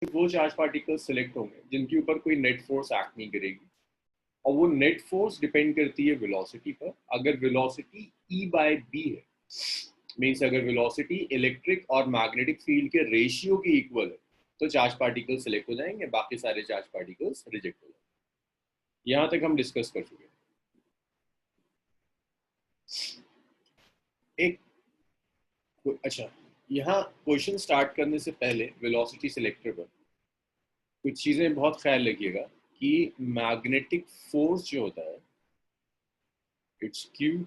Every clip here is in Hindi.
वो चार्ज पार्टिकल्स सिलेक्ट होंगे जिनके ऊपर कोई नेट फोर्स एक्ट नहीं करेगी, और वो नेट फोर्स डिपेंड करती है वेलोसिटी पर। अगर वेलोसिटी ई बाय बी है, मीन्स अगर वेलोसिटी इलेक्ट्रिक और मैग्नेटिक फील्ड के रेशियो की इक्वल है, तो चार्ज पार्टिकल्स सिलेक्ट हो जाएंगे, बाकी सारे चार्ज पार्टिकल्स रिजेक्ट हो जाएंगे। यहां तक हम डिस्कस कर चुके हैं। एक अच्छा, यहाँ क्वेश्चन स्टार्ट करने से पहले वेलोसिटी सिलेक्टर पर कुछ चीजें बहुत ख्याल रखिएगा कि मैग्नेटिक फोर्स जो होता है, it's q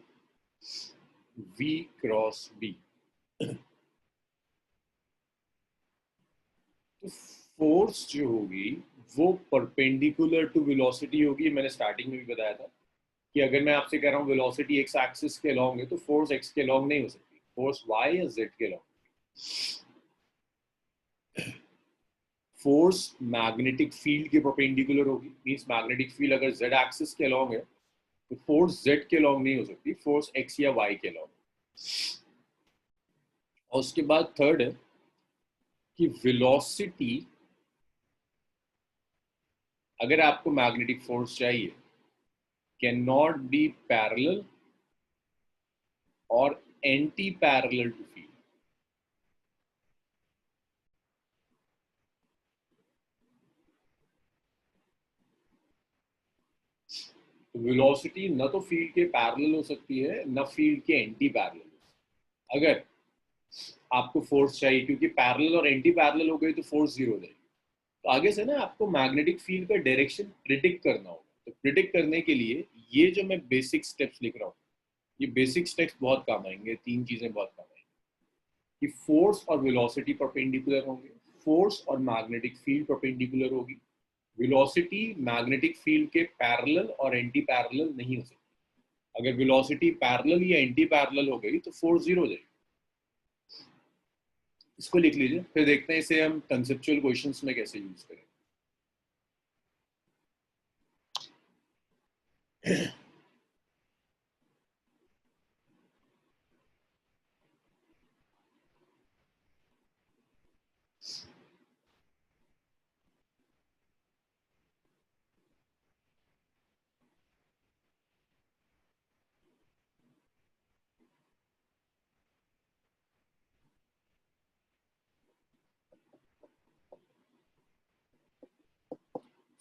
v cross B. तो फोर्स जो होगी वो परपेंडिकुलर टू वेलोसिटी होगी। मैंने स्टार्टिंग में भी बताया था कि अगर मैं आपसे कह रहा हूँ वेलोसिटी एक्स एक्सिस के अलॉन्ग है, तो फोर्स एक्स के अलॉन्ग नहीं हो सकती, फोर्स वाई या जेड के अलॉन्ग। फोर्स मैग्नेटिक फील्ड के परपेंडिकुलर होगी, मींस मैग्नेटिक फील्ड अगर जेड एक्सिस के अलॉन्ग है तो फोर्स जेड के अलॉन्ग नहीं हो सकती, फोर्स एक्स या वाई के अलॉन्ग। और उसके बाद थर्ड है कि वेलोसिटी, अगर आपको मैग्नेटिक फोर्स चाहिए, कैन नॉट बी पैरेलल और एंटी पैरेलल टू फील्ड। तो वेलोसिटी न तो फील्ड के पैरेलल हो सकती है, न फील्ड के एंटी पैरेलल। अगर आपको फोर्स चाहिए, क्योंकि पैरेलल और एंटी पैरेलल हो गई तो फोर्स जीरो हो जाएगी, तो आगे से ना आपको मैग्नेटिक फील्ड का डायरेक्शन प्रिडिक्ट करना होगा। तो प्रिडिक्ट करने के लिए ये जो मैं बेसिक स्टेप्स लिख रहा हूँ, ये बेसिक स्टेप्स बहुत काम आएंगे। तीन चीजें बहुत काम आएंगी कि फोर्स और वेलोसिटी परपेंडिकुलर होंगे, फोर्स और मैग्नेटिक फील्ड परपेंडिकुलर होगी, वेलोसिटी मैग्नेटिक फील्ड के पैरेलल और एंटी पैरेलल नहीं हो सकती। अगर वेलोसिटी पैरेलल या एंटी पैरेलल हो गई तो फोर्स जीरो हो जाएगी। इसको लिख लीजिए, फिर देखते हैं इसे हम कंसेप्चुअल क्वेश्चंस में कैसे यूज करें।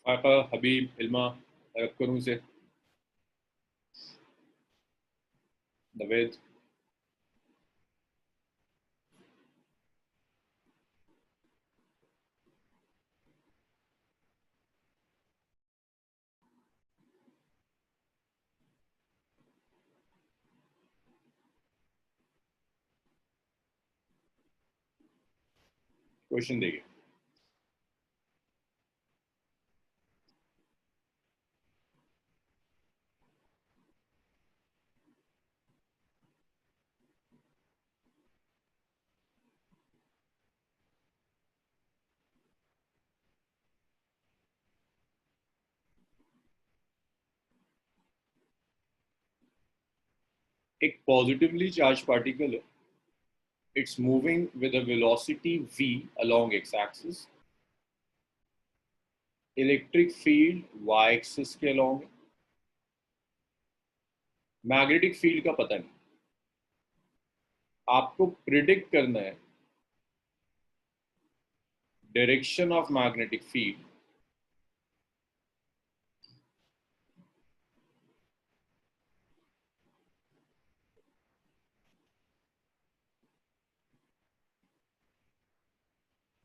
फाका, हबीब, इल्मा, हेल्प करूं इसे, नवेद। क्वेश्चन देखिए। एक पॉजिटिवली चार्ज पार्टिकल है, it's moving with a velocity v along x-axis, electric field y-axis के along है, मैग्नेटिक फील्ड का पता नहीं, आपको प्रिडिक्ट करना है direction of magnetic field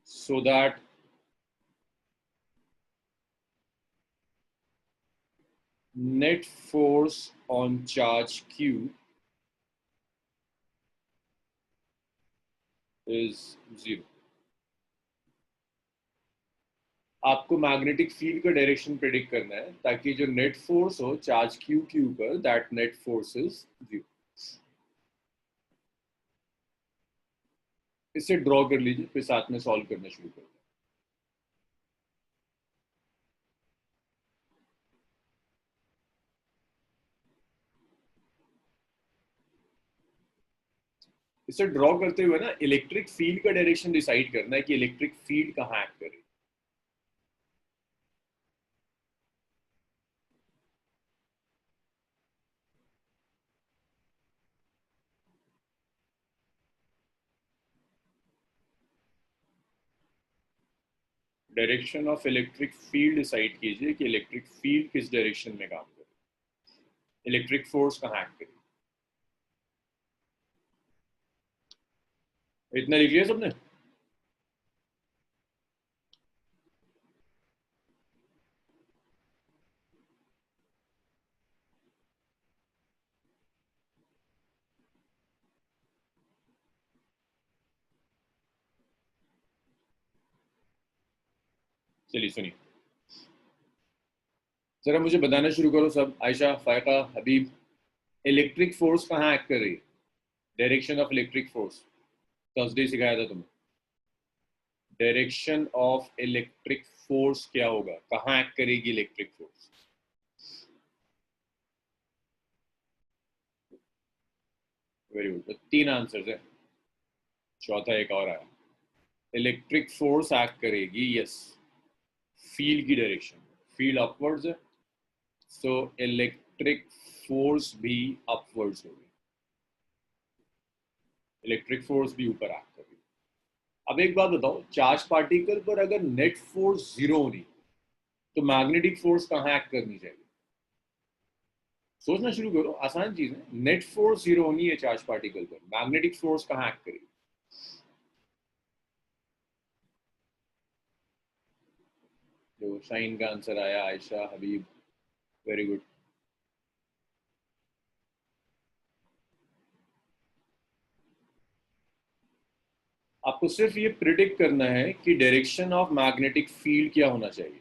so that net force on charge q is zero। आपको मैग्नेटिक फील्ड का डायरेक्शन प्रिडिक्ट करना है ताकि जो नेट फोर्स हो चार्ज क्यू के ऊपर, that net force is zero. इसे ड्रॉ कर लीजिए, फिर साथ में सॉल्व करना शुरू कर। इसे ड्रॉ करते हुए ना इलेक्ट्रिक फील्ड का डायरेक्शन डिसाइड करना है कि इलेक्ट्रिक फील्ड कहाँ एक्ट करे। Direction of electric field decide कीजिए कि इलेक्ट्रिक फील्ड किस डायरेक्शन में काम करे, इलेक्ट्रिक फोर्स कहाँ एक्ट करे। इतना लिख लिया सबने? चलिए सुनिए, जरा मुझे बताना शुरू करो सब, आयशा, फायका, हबीब, इलेक्ट्रिक फोर्स कहाँ एक्ट कर रही है, direction of electric force. Thursday सिखाया था तुम्हें, डायरेक्शन ऑफ इलेक्ट्रिक फोर्स क्या होगा, कहाँ एक्ट करेगी इलेक्ट्रिक फोर्स। वेरी गुड, तीन आंसर्स है, चौथा एक और आया। इलेक्ट्रिक फोर्स एक्ट करेगी, यस, फील्ड की डायरेक्शन, फील्ड अपवर्ड्स है, सो इलेक्ट्रिक फोर्स भी अपवर्ड्स होगी, इलेक्ट्रिक फोर्स भी ऊपर एक्ट करेगी। अब एक बात बताओ, चार्ज पार्टिकल पर अगर नेट फोर्स जीरो होनी तो मैग्नेटिक फोर्स कहाँ एक्ट करनी चाहिए, सोचना शुरू करो, आसान चीज है। नेट फोर्स जीरो होनी है चार्ज पार्टिकल पर, मैग्नेटिक फोर्स कहाँ एक्ट करेगी। जो शाइन का आंसर आया, आयशा, हबीब, वेरी गुड। आपको सिर्फ ये प्रिडिक्ट करना है कि डायरेक्शन ऑफ मैग्नेटिक फील्ड क्या होना चाहिए।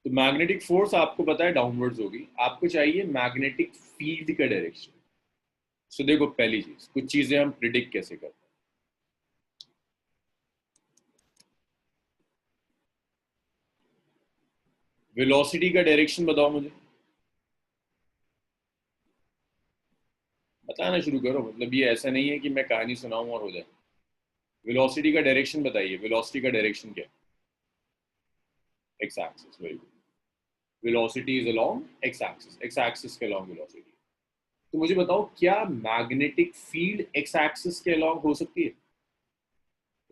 तो मैग्नेटिक फोर्स आपको पता है डाउनवर्ड्स होगी, आपको चाहिए मैग्नेटिक फील्ड का डायरेक्शन। सो देखो, पहली चीज, कुछ चीजें हम प्रिडिक्ट कैसे करते हैं। वेलोसिटी का डायरेक्शन बताओ मुझे, बताना शुरू करो, मतलब ये ऐसा नहीं है कि मैं कहानी सुनाऊं और हो जाए। वेलोसिटी का डायरेक्शन बताइए, वेलोसिटी का डायरेक्शन क्या है। X axis, very good. Velocity is along x axis, x axis के अलोंग वेलोसिटी। तो मुझे बताओ, क्या मैग्नेटिक फील्ड एक्स एक्सिस के अलोंग हो सकती है।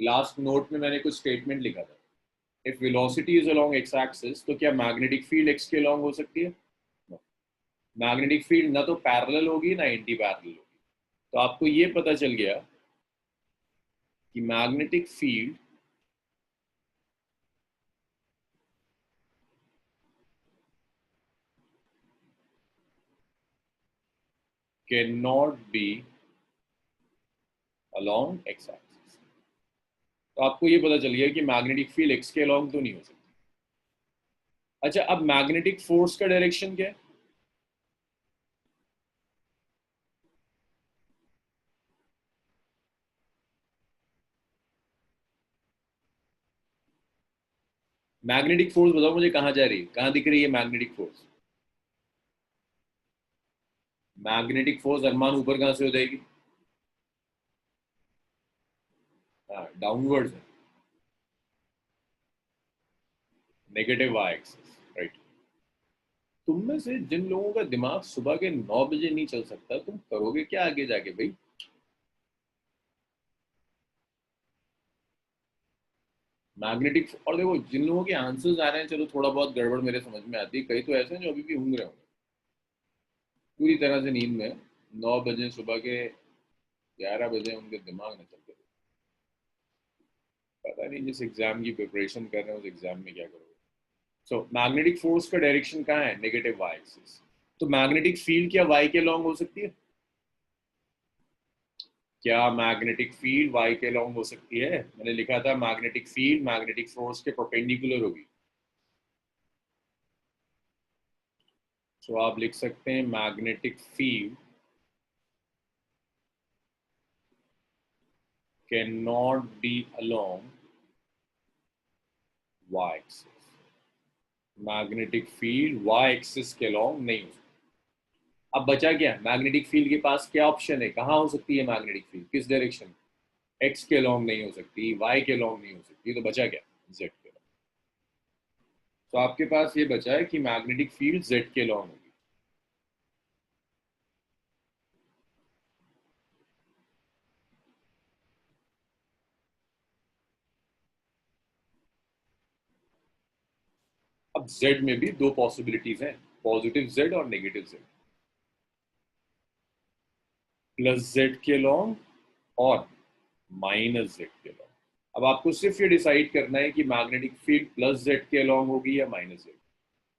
लास्ट नोट में मैंने कुछ स्टेटमेंट लिखा था, if velocity is along x axis तो क्या मैग्नेटिक फील्ड एक्स के अलोंग हो सकती है। मैग्नेटिक फील्ड ना तो पैरेलल होगी ना एंटी पैरेलल होगी। तो आपको ये पता चल गया कि magnetic field can not be along x axis. तो आपको ये पता चल गया कि मैग्नेटिक फील्ड एक्स के अलोंग तो नहीं हो सकती। अच्छा, अब मैग्नेटिक फोर्स का डायरेक्शन क्या है। मैग्नेटिक फोर्स बताओ मुझे, कहां जा रही है, कहां दिख रही है मैग्नेटिक फोर्स। मैग्नेटिक फोर्स अरमान ऊपर कहां से हो जाएगी, हाँ डाउनवर्ड्स है, नेगेटिव वाई एक्सिस, राइट। तुम में से जिन लोगों का दिमाग सुबह के 9 बजे नहीं चल सकता, तुम करोगे क्या आगे जाके भाई। मैग्नेटिक, और देखो जिन लोगों के आंसर्स आ रहे हैं, चलो थोड़ा बहुत गड़बड़ मेरे समझ में आती है, कई तो ऐसे हैं जो अभी भी ऊँग रहे होंगे, पूरी तरह से नींद में, 9 बजे सुबह के, 11 बजे उनके दिमाग में चलते, पता नहीं जिस एग्जाम की प्रिपरेशन कर रहे हैं उस एग्जाम में क्या करोगे। सो मैग्नेटिक फोर्स का डायरेक्शन कहाँ है, नेगेटिव वाई एक्सिस। तो मैग्नेटिक फील्ड क्या वाई के लॉन्ग हो सकती है, क्या मैग्नेटिक फील्ड वाई के लॉन्ग हो सकती है। मैंने लिखा था मैग्नेटिक फील्ड मैग्नेटिक फोर्स के परपेंडिकुलर होगी। सो आप लिख सकते हैं magnetic field can not be along y axis, magnetic field y axis के लॉन्ग नहीं हो सकती। अब बचा क्या, मैग्नेटिक फील्ड के पास क्या ऑप्शन है, कहाँ हो सकती है मैग्नेटिक फील्ड, किस डायरेक्शन, एक्स के लॉन्ग नहीं हो सकती, वाई के लॉन्ग नहीं हो सकती, तो बचा क्या, जेड के लॉन्ग। तो आपके पास ये बचा है कि मैग्नेटिक फील्ड जेड के लॉन्ग होगी। अब z में भी दो पॉसिबिलिटीज हैं, पॉजिटिव z और नेगेटिव z, प्लस z के लॉन्ग और माइनस z के लॉन्ग। अब आपको सिर्फ ये डिसाइड करना है कि मैग्नेटिक फील्ड प्लस z के लॉन्ग होगी या माइनस z।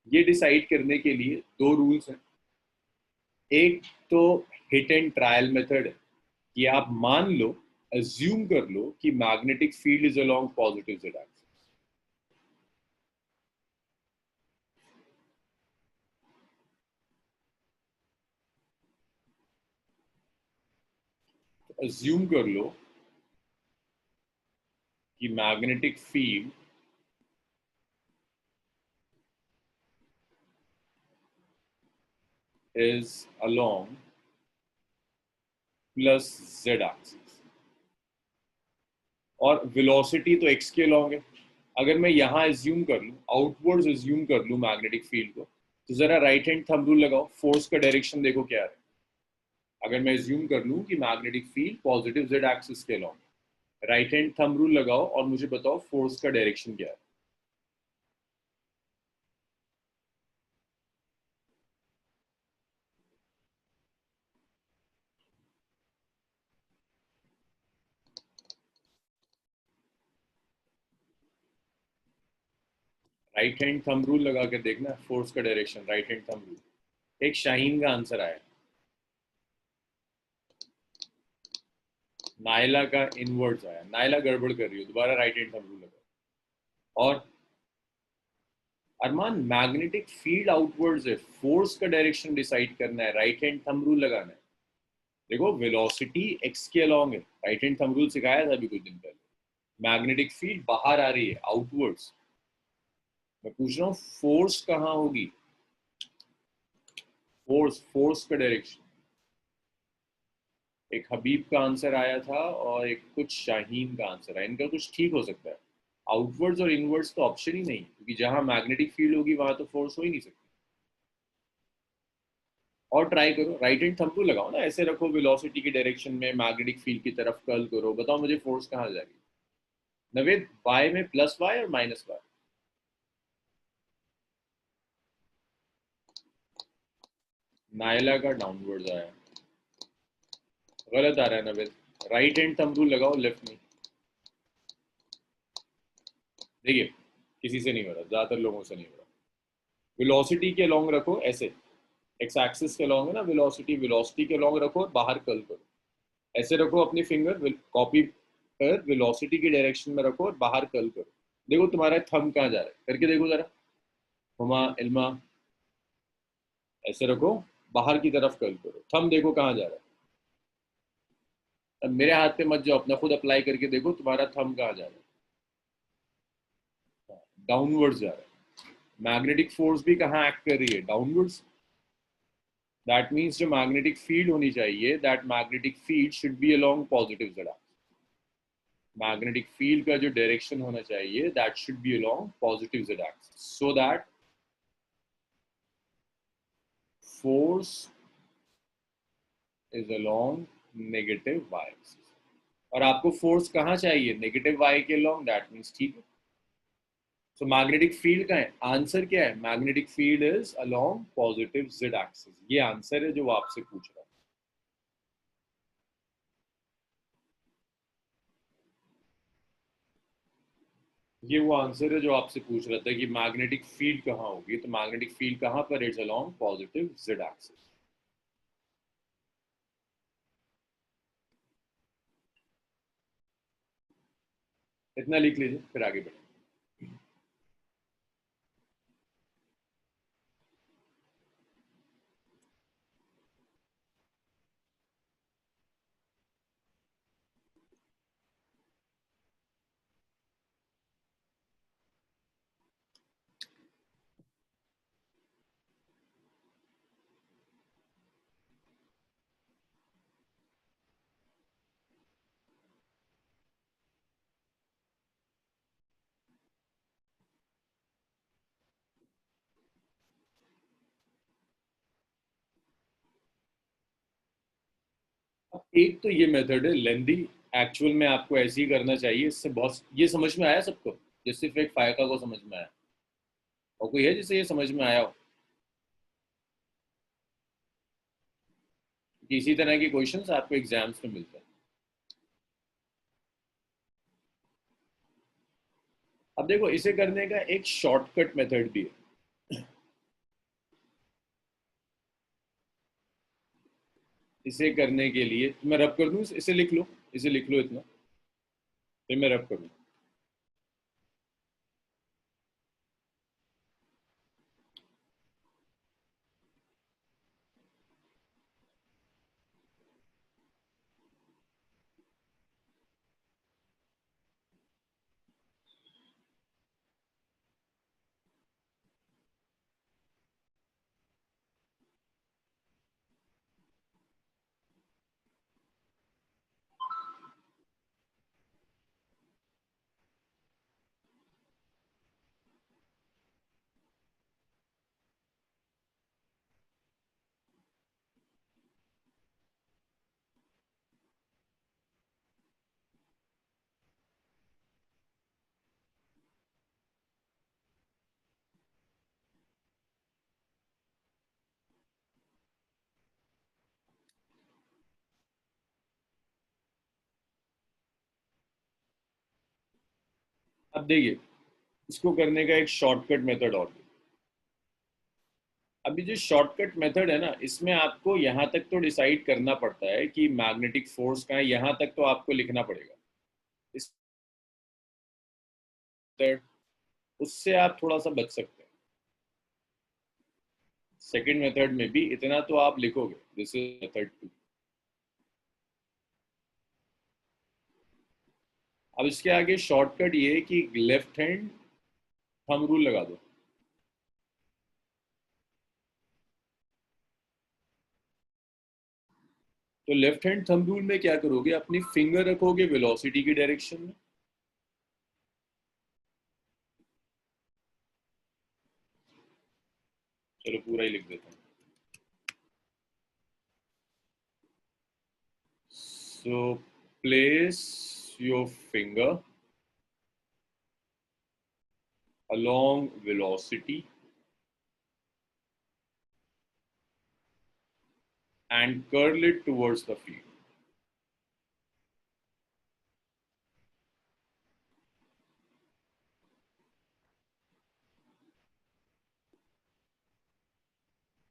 ये डिसाइड करने के लिए दो रूल्स हैं। एक तो हिट एंड ट्रायल मेथड है कि आप मान लो, अज्यूम कर लो कि magnetic field is along positive z axis. Assume कर लो कि magnetic field is along plus z axis और वेलोसिटी तो x के along है। अगर मैं यहां एज्यूम कर लूं, आउटवर्ड्स एज्यूम कर लूं मैग्नेटिक फील्ड को, तो जरा राइट हैंड थंब रूल लगाओ, फोर्स का डायरेक्शन देखो क्या है। अगर मैं एज्यूम कर लूं कि magnetic field positive z axis के along, right hand thumb rule लगाओ और मुझे बताओ फोर्स का डायरेक्शन क्या है। राइट हैंड थंब रूल लगा कर देखना फोर्स का direction, right hand thumb rule. एक शाहीन का आंसर आया, नायला का इनवर्ड्स आया। नायला गड़बड़ कर रही हो, दोबारा राइट हैंड थंब रूल लगा। और अरमान, मैग्नेटिक फील्ड आउटवर्ड्स है, फोर्स का डायरेक्शन डिसाइड करना है, राइट हैंड थंब रूल लगाना है। देखो वेलोसिटी एक्स के अलोंग है, राइट हैंड थंब रूल सिखाया था अभी कुछ दिन पहले। मैग्नेटिक फील्ड बाहर आ रही है, आउटवर्ड्स। मैं पूछ रहा हूँ फोर्स कहाँ होगी, फोर्स, फोर्स का डायरेक्शन। एक हबीब का आंसर आया था और एक कुछ शाहीन का आंसर आया, इनका कुछ ठीक हो सकता है। आउटवर्ड्स और इनवर्ड्स तो ऑप्शन ही नहीं, क्योंकि जहां मैग्नेटिक फील्ड होगी वहां तो फोर्स हो ही नहीं सकती। और ट्राई करो, राइट हैंड थंब रूल लगाओ ना, ऐसे रखो वेलोसिटी की डायरेक्शन में, मैग्नेटिक फील्ड की तरफ कर्ल करो, बताओ मुझे फोर्स कहाँ जाएगी। नवेद, वाई में प्लस वाई और माइनस वाई। नायला का डाउनवर्ड्स आया, गलत आ रहा है Naved. Right hand thumb rule लगाओ, लेफ्ट में। देखिए किसी से नहीं हो रहा, ज्यादातर लोगों से नहीं हो रहा। वेलोसिटी के लॉन्ग रखो ऐसे, एक्स एक्सिस के लॉन्ग है ना वेलोसिटी, वेलोसिटी के लॉन्ग रखो और बाहर कर्ल करो। ऐसे रखो अपनी फिंगर, कॉपी पर वेलोसिटी की डायरेक्शन में रखो और बाहर कर्ल करो। देखो तुम्हारा थंब कहाँ जा रहा है, करके देखो जरा। हुमा, इल्मा, ऐसे रखो, बाहर की तरफ कर्ल करो, थंब देखो कहाँ जा रहा है। अब मेरे हाथ पे मत जाओ, अपना खुद अप्लाई करके देखो तुम्हारा थंब कहाँ जा रहा है। डाउनवर्ड्स जा रहा है। मैग्नेटिक फोर्स भी कहाँ एक्ट कर रही है, डाउनवर्ड्स। दैट मीन्स जो मैग्नेटिक फील्ड होनी चाहिए, that magnetic field should be along positive z। Magnetic field का जो डायरेक्शन होना चाहिए, that should be along positive z axis, so that force is along negative y axis. और आपको फोर्स कहाँ चाहिए, नेगेटिव y के अलोंग, दैट मीन्स ठीक है। सो मैग्नेटिक फील्ड का है, आंसर क्या है, magnetic field is along positive z axis. ये आंसर है जो वो आपसे पूछ रहा है। ये वो आंसर है जो आपसे पूछ रहा था कि मैग्नेटिक फील्ड कहाँ होगी, तो मैग्नेटिक फील्ड कहाँ पर, it's along positive z axis. इतना लिख लीजिए फिर आगे बढ़े। एक तो ये मेथड है लेंदी, एक्चुअल में आपको ऐसे ही करना चाहिए, इससे बहुत, ये समझ में आया सबको, ये सिर्फ एक फायका को समझ में आया। और कोई है जिसे ये समझ में आया हो कि इसी तरह के क्वेश्चंस आपको एग्जाम्स में मिलते हैं? अब देखो, इसे करने का एक शॉर्टकट मेथड भी है। इसे करने के लिए मैं रब कर दूं, इसे लिख लो, इसे लिख लो इतना, फिर मैं रब कर दूं। अब देखिए, इसको करने का एक शॉर्टकट मेथड और भी। अभी जो शॉर्टकट मेथड है ना, इसमें आपको यहाँ तक तो डिसाइड करना पड़ता है कि मैग्नेटिक फोर्स का है, यहाँ तक तो आपको लिखना पड़ेगा। इस उससे आप थोड़ा सा बच सकते हैं। सेकंड मेथड में भी इतना तो आप लिखोगे, दिस इज मेथड 2। अब इसके आगे शॉर्टकट ये है कि लेफ्ट हैंड थंब रूल लगा दो। तो लेफ्ट हैंड थंब रूल में क्या करोगे, अपनी फिंगर रखोगे वेलोसिटी की डायरेक्शन में, चलो पूरा ही लिख देता हूँ। So place your finger along velocity and curl it towards the field.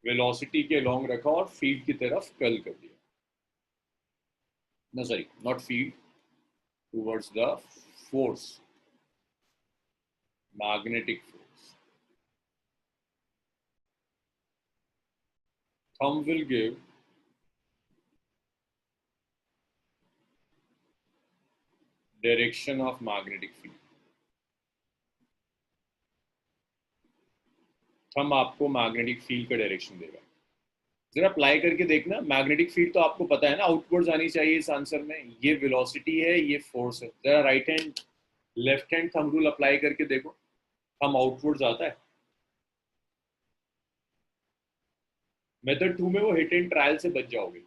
Velocity के लॉन्ग रखा और फील्ड की तरफ कर्ल कर दिया, no sorry, not field, towards the force, magnetic force. Thumb will give direction of magnetic field. Thumb आपको मैग्नेटिक फील्ड का डायरेक्शन देगा। जरा अप्लाई करके देखना, मैग्नेटिक फील्ड तो आपको पता है ना, आउटवर्ड्स आनी चाहिए इस आंसर में। ये वेलोसिटी है, ये फोर्स है। जरा right hand left hand thumb rule apply करके देखो, थंब आउटवर्ड्स आता है। मेथड 2 में वो हिट एंड ट्रायल से बच जाओगे।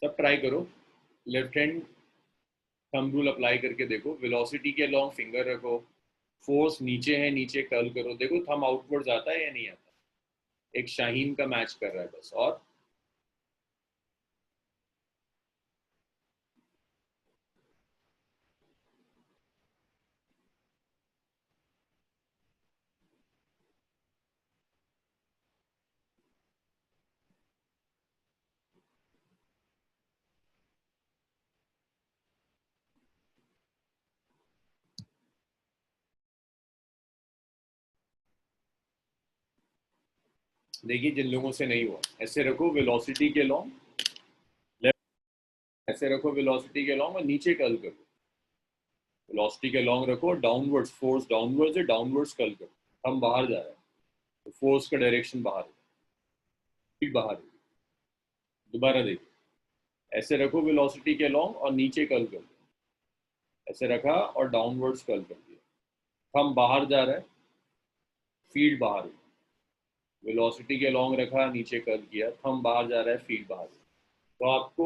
सब ट्राई करो, left hand thumb rule apply करके देखो, वेलोसिटी के लॉन्ग फिंगर रखो, फोर्स नीचे है, नीचे कर्ल करो, देखो थंब आउटवर्ड्स आता है या नहीं आता। एक शाहीन का मैच कर रहा है बस। और देखिए, जिन लोगों से नहीं हुआ, ऐसे रखो वेलोसिटी के लॉन्ग, ऐसे रखो वेलोसिटी के लॉन्ग और नीचे कर्ल करो। वेलोसिटी के लॉन्ग रखो, डाउनवर्ड्स, फोर्स डाउनवर्ड्स है, डाउनवर्ड्स कर्ल करो। हम बाहर जा रहा है तो फोर्स का डायरेक्शन बाहर है, स्पीड बाहर है। दोबारा देखो, ऐसे रखो वेलोसिटी के लॉन्ग और नीचे कर्ल कर दो। ऐसे रखा और डाउनवर्ड्स कर्ल कर दिया। हम बाहर जा रहा है, फील्ड बाहर है। वेलोसिटी के लॉन्ग रखा, नीचे कर्ल किया, थंब बाहर जा रहा है, फील्ड बाहर है। तो आपको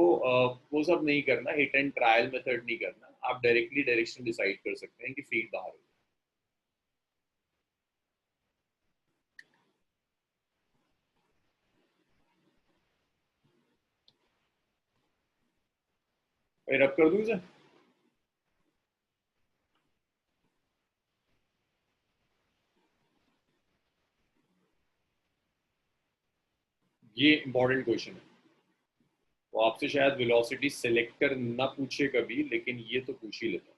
वो सब नहीं करना, हिट एंड ट्रायल मेथड नहीं करना। आप डायरेक्टली डायरेक्शन डिसाइड कर सकते हैं कि फील्ड बाहर हो। फिर रब कर दूं इसे। ये इंपॉर्टेंट क्वेश्चन है। वो आपसे शायद वेलोसिटी सिलेक्टर ना पूछे कभी, लेकिन ये तो पूछ ही लेता।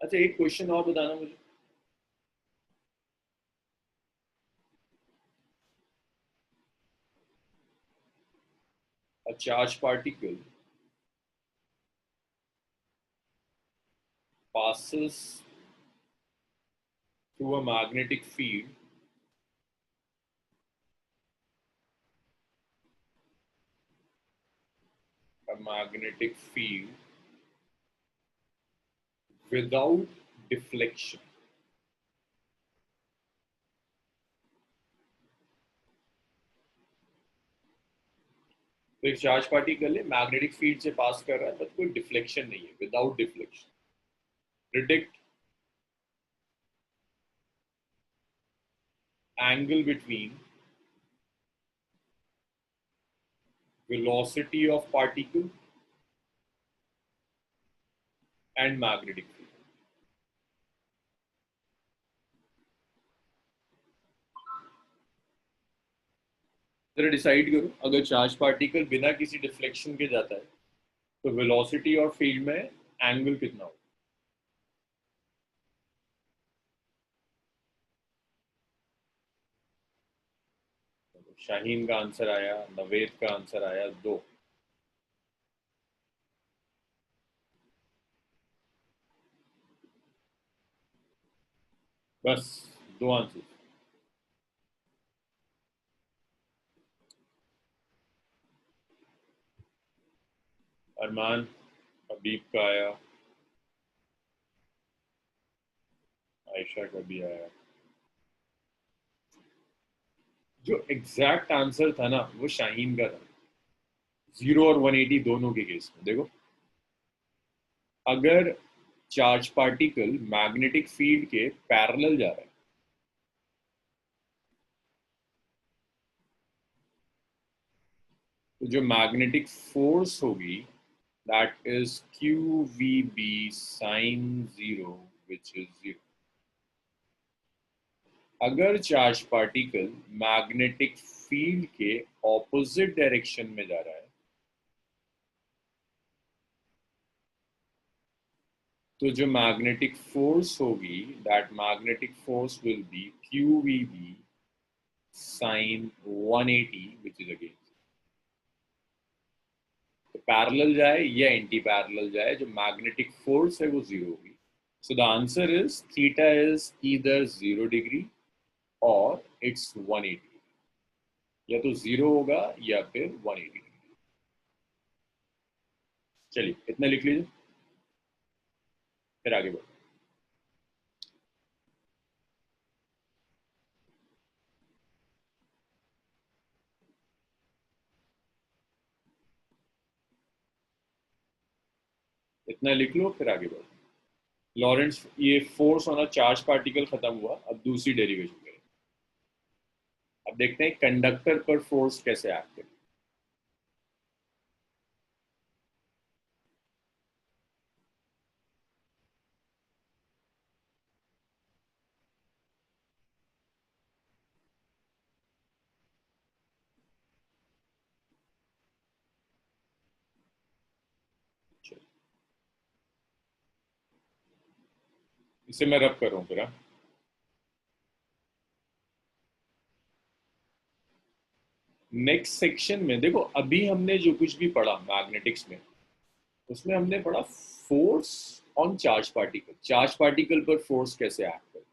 अच्छा, एक क्वेश्चन और बताना मुझे। A charged particle passes through a magnetic field without deflection. तो एक चार्ज पार्टिकल है, मैग्नेटिक फील्ड से पास कर रहा है, बट कोई डिफ्लेक्शन नहीं है, without deflection. Predict angle between velocity of particle and magnetic field। जरा डिसाइड करो, अगर चार्ज पार्टिकल बिना किसी डिफ्लेक्शन के जाता है तो वेलोसिटी और फील्ड में एंगल कितना हो। शाहीन का आंसर आया, नवेद का आंसर आया 2। बस 2 आंसर। अरमान हबीब का आया, आयशा का भी आया। जो एग्जैक्ट आंसर था ना वो शाहीन का था, 0 और 180 दोनों के केस में। देखो, अगर चार्ज पार्टिकल मैग्नेटिक फील्ड के पैरेलल जा रहा है तो जो मैग्नेटिक फोर्स होगी that is q v B sine 0 which is 0। अगर चार्ज पार्टिकल मैग्नेटिक फील्ड के ऑपोजिट डायरेक्शन में जा रहा है तो जो मैग्नेटिक फोर्स होगी that magnetic force will be q v B sine 180 which is against. तो पैरेलल जाए या एंटी पैरेलल जाए, जो मैग्नेटिक फोर्स है वो 0 होगी। So the answer is theta is either 0 degree और इट्स 180। या तो 0 होगा या फिर 180 डिग्री। चलिए इतना लिख लीजिए, फिर आगे बढ़ो। इतना लिख लो फिर आगे बढ़ो। लॉरेंस, ये force on a charge particle खत्म हुआ, अब दूसरी डेरिवेशन करें। अब देखते हैं कंडक्टर पर फोर्स कैसे एक्ट करें। इसे मैं रब कर रहा हूं फिर। नेक्स्ट सेक्शन में देखो, अभी हमने जो कुछ भी पढ़ा मैग्नेटिक्स में, उसमें हमने पढ़ा force on charge particle, charge particle पर फोर्स कैसे एक्ट करे।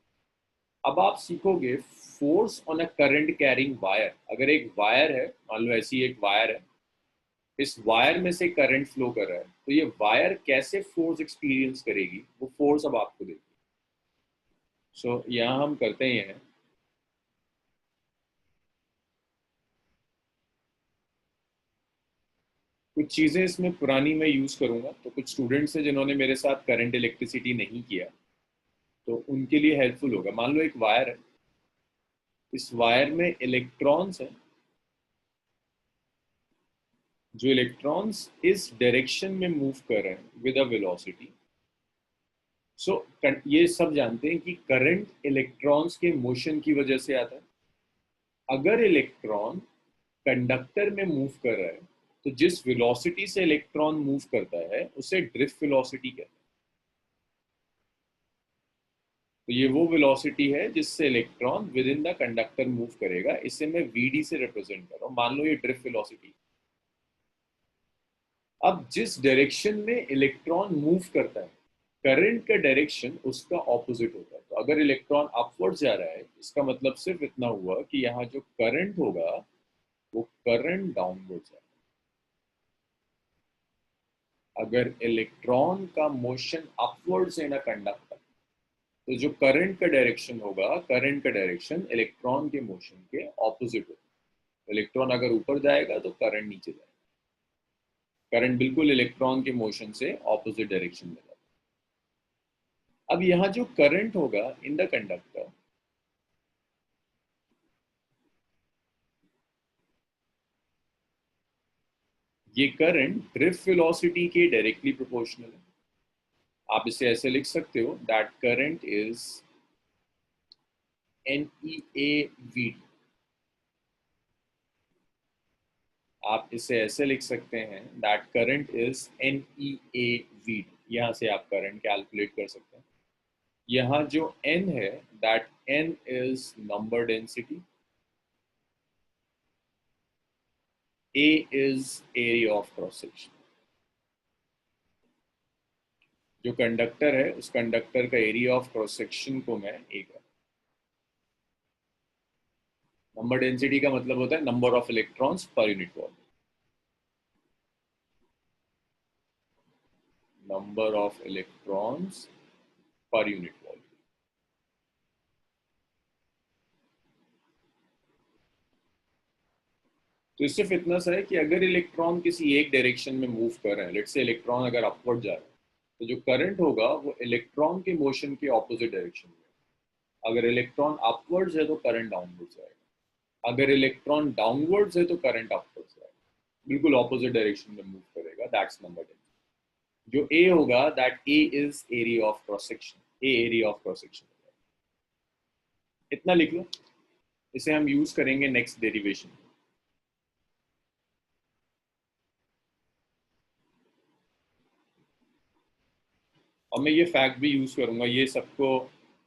अब आप सीखोगे force on a current carrying wire. अगर एक वायर है, मान लो ऐसी एक वायर है, इस वायर में से करंट फ्लो कर रहा है, तो ये वायर कैसे फोर्स एक्सपीरियंस करेगी, वो फोर्स अब आपको देगी। सो यहाँ हम करते हैं, कुछ चीज़ें इसमें पुरानी मैं यूज़ करूँगा, तो कुछ स्टूडेंट्स हैं जिन्होंने मेरे साथ करंट इलेक्ट्रिसिटी नहीं किया, तो उनके लिए हेल्पफुल होगा। मान लो एक वायर है, इस वायर में इलेक्ट्रॉन्स हैं, जो इलेक्ट्रॉन्स इस डायरेक्शन में मूव कर रहे हैं विद अ वेलोसिटी। सो ये सब जानते हैं कि करंट इलेक्ट्रॉन्स के मोशन की वजह से आता है। अगर इलेक्ट्रॉन कंडक्टर में मूव कर रहा है, तो जिस वेलोसिटी से इलेक्ट्रॉन मूव करता है उसे ड्रिफ्ट वेलोसिटी कहते हैं। तो ये वो वेलोसिटी है जिससे electron with in the conductor move करेगा। इसे मैं वीडी से रिप्रेजेंट कर रहा हूँ, मान लो ये ड्रिफ्ट वेलोसिटी। अब जिस डायरेक्शन में इलेक्ट्रॉन मूव करता है, करंट का डायरेक्शन उसका ऑपोजिट होता है। तो अगर इलेक्ट्रॉन अपवर्ड जा रहा है, इसका मतलब सिर्फ इतना हुआ कि यहाँ जो करंट होगा वो करंट डाउनवर्ड जाएगा। अगर इलेक्ट्रॉन का motion upwards in a conductor, तो जो करंट का डायरेक्शन होगा, करंट का डायरेक्शन इलेक्ट्रॉन के मोशन के ऑपोजिट होगा। इलेक्ट्रॉन अगर ऊपर जाएगा तो करंट नीचे जाएगा। करंट बिल्कुल इलेक्ट्रॉन के मोशन से ऑपोजिट डायरेक्शन में जाएगा। अब यहाँ जो करंट होगा इन द कंडक्टर, ये करंट ड्रिफ्ट वेलोसिटी के डायरेक्टली प्रोपोर्शनल है। आप इसे ऐसे लिख सकते हो, that current is n e A v. आप इसे ऐसे लिख सकते हैं, that current is n e A v. यहाँ से आप करंट कैलकुलेट कर सकते हैं। यहाँ जो n है, that n is number density, a is area of cross section. जो कंडक्टर है उस कंडक्टर का एरिया ऑफ क्रॉस सेक्शन को मैं a कर, नंबर डेंसिटी का मतलब होता है नंबर ऑफ इलेक्ट्रॉन्स पर unit volume. Number of electrons पर यूनिट वॉल्यूम। तो सिर्फ इतना सा है कि अगर इलेक्ट्रॉन किसी एक डायरेक्शन में मूव कर रहे हैं, लेट्स से इलेक्ट्रॉन अगर अपवर्ड जा रहा है, तो जो करंट होगा वो इलेक्ट्रॉन के मोशन के ऑपोजिट डायरेक्शन में। अगर इलेक्ट्रॉन अपवर्ड्स है तो करंट डाउनवर्ड जाएगा, अगर इलेक्ट्रॉन डाउनवर्ड्स है तो करंट अपवर्ड जाएगा। बिल्कुल ऑपोजिट डायरेक्शन में मूव करेगा, दैट्स नंबर डेंसिटी। जो ए होगा, that A is area of cross section, A area of cross section. इतना लिख लो, इसे हम यूज करेंगे नेक्स्ट डेरिवेशन। और मैं ये फैक्ट भी यूज करूंगा, ये सबको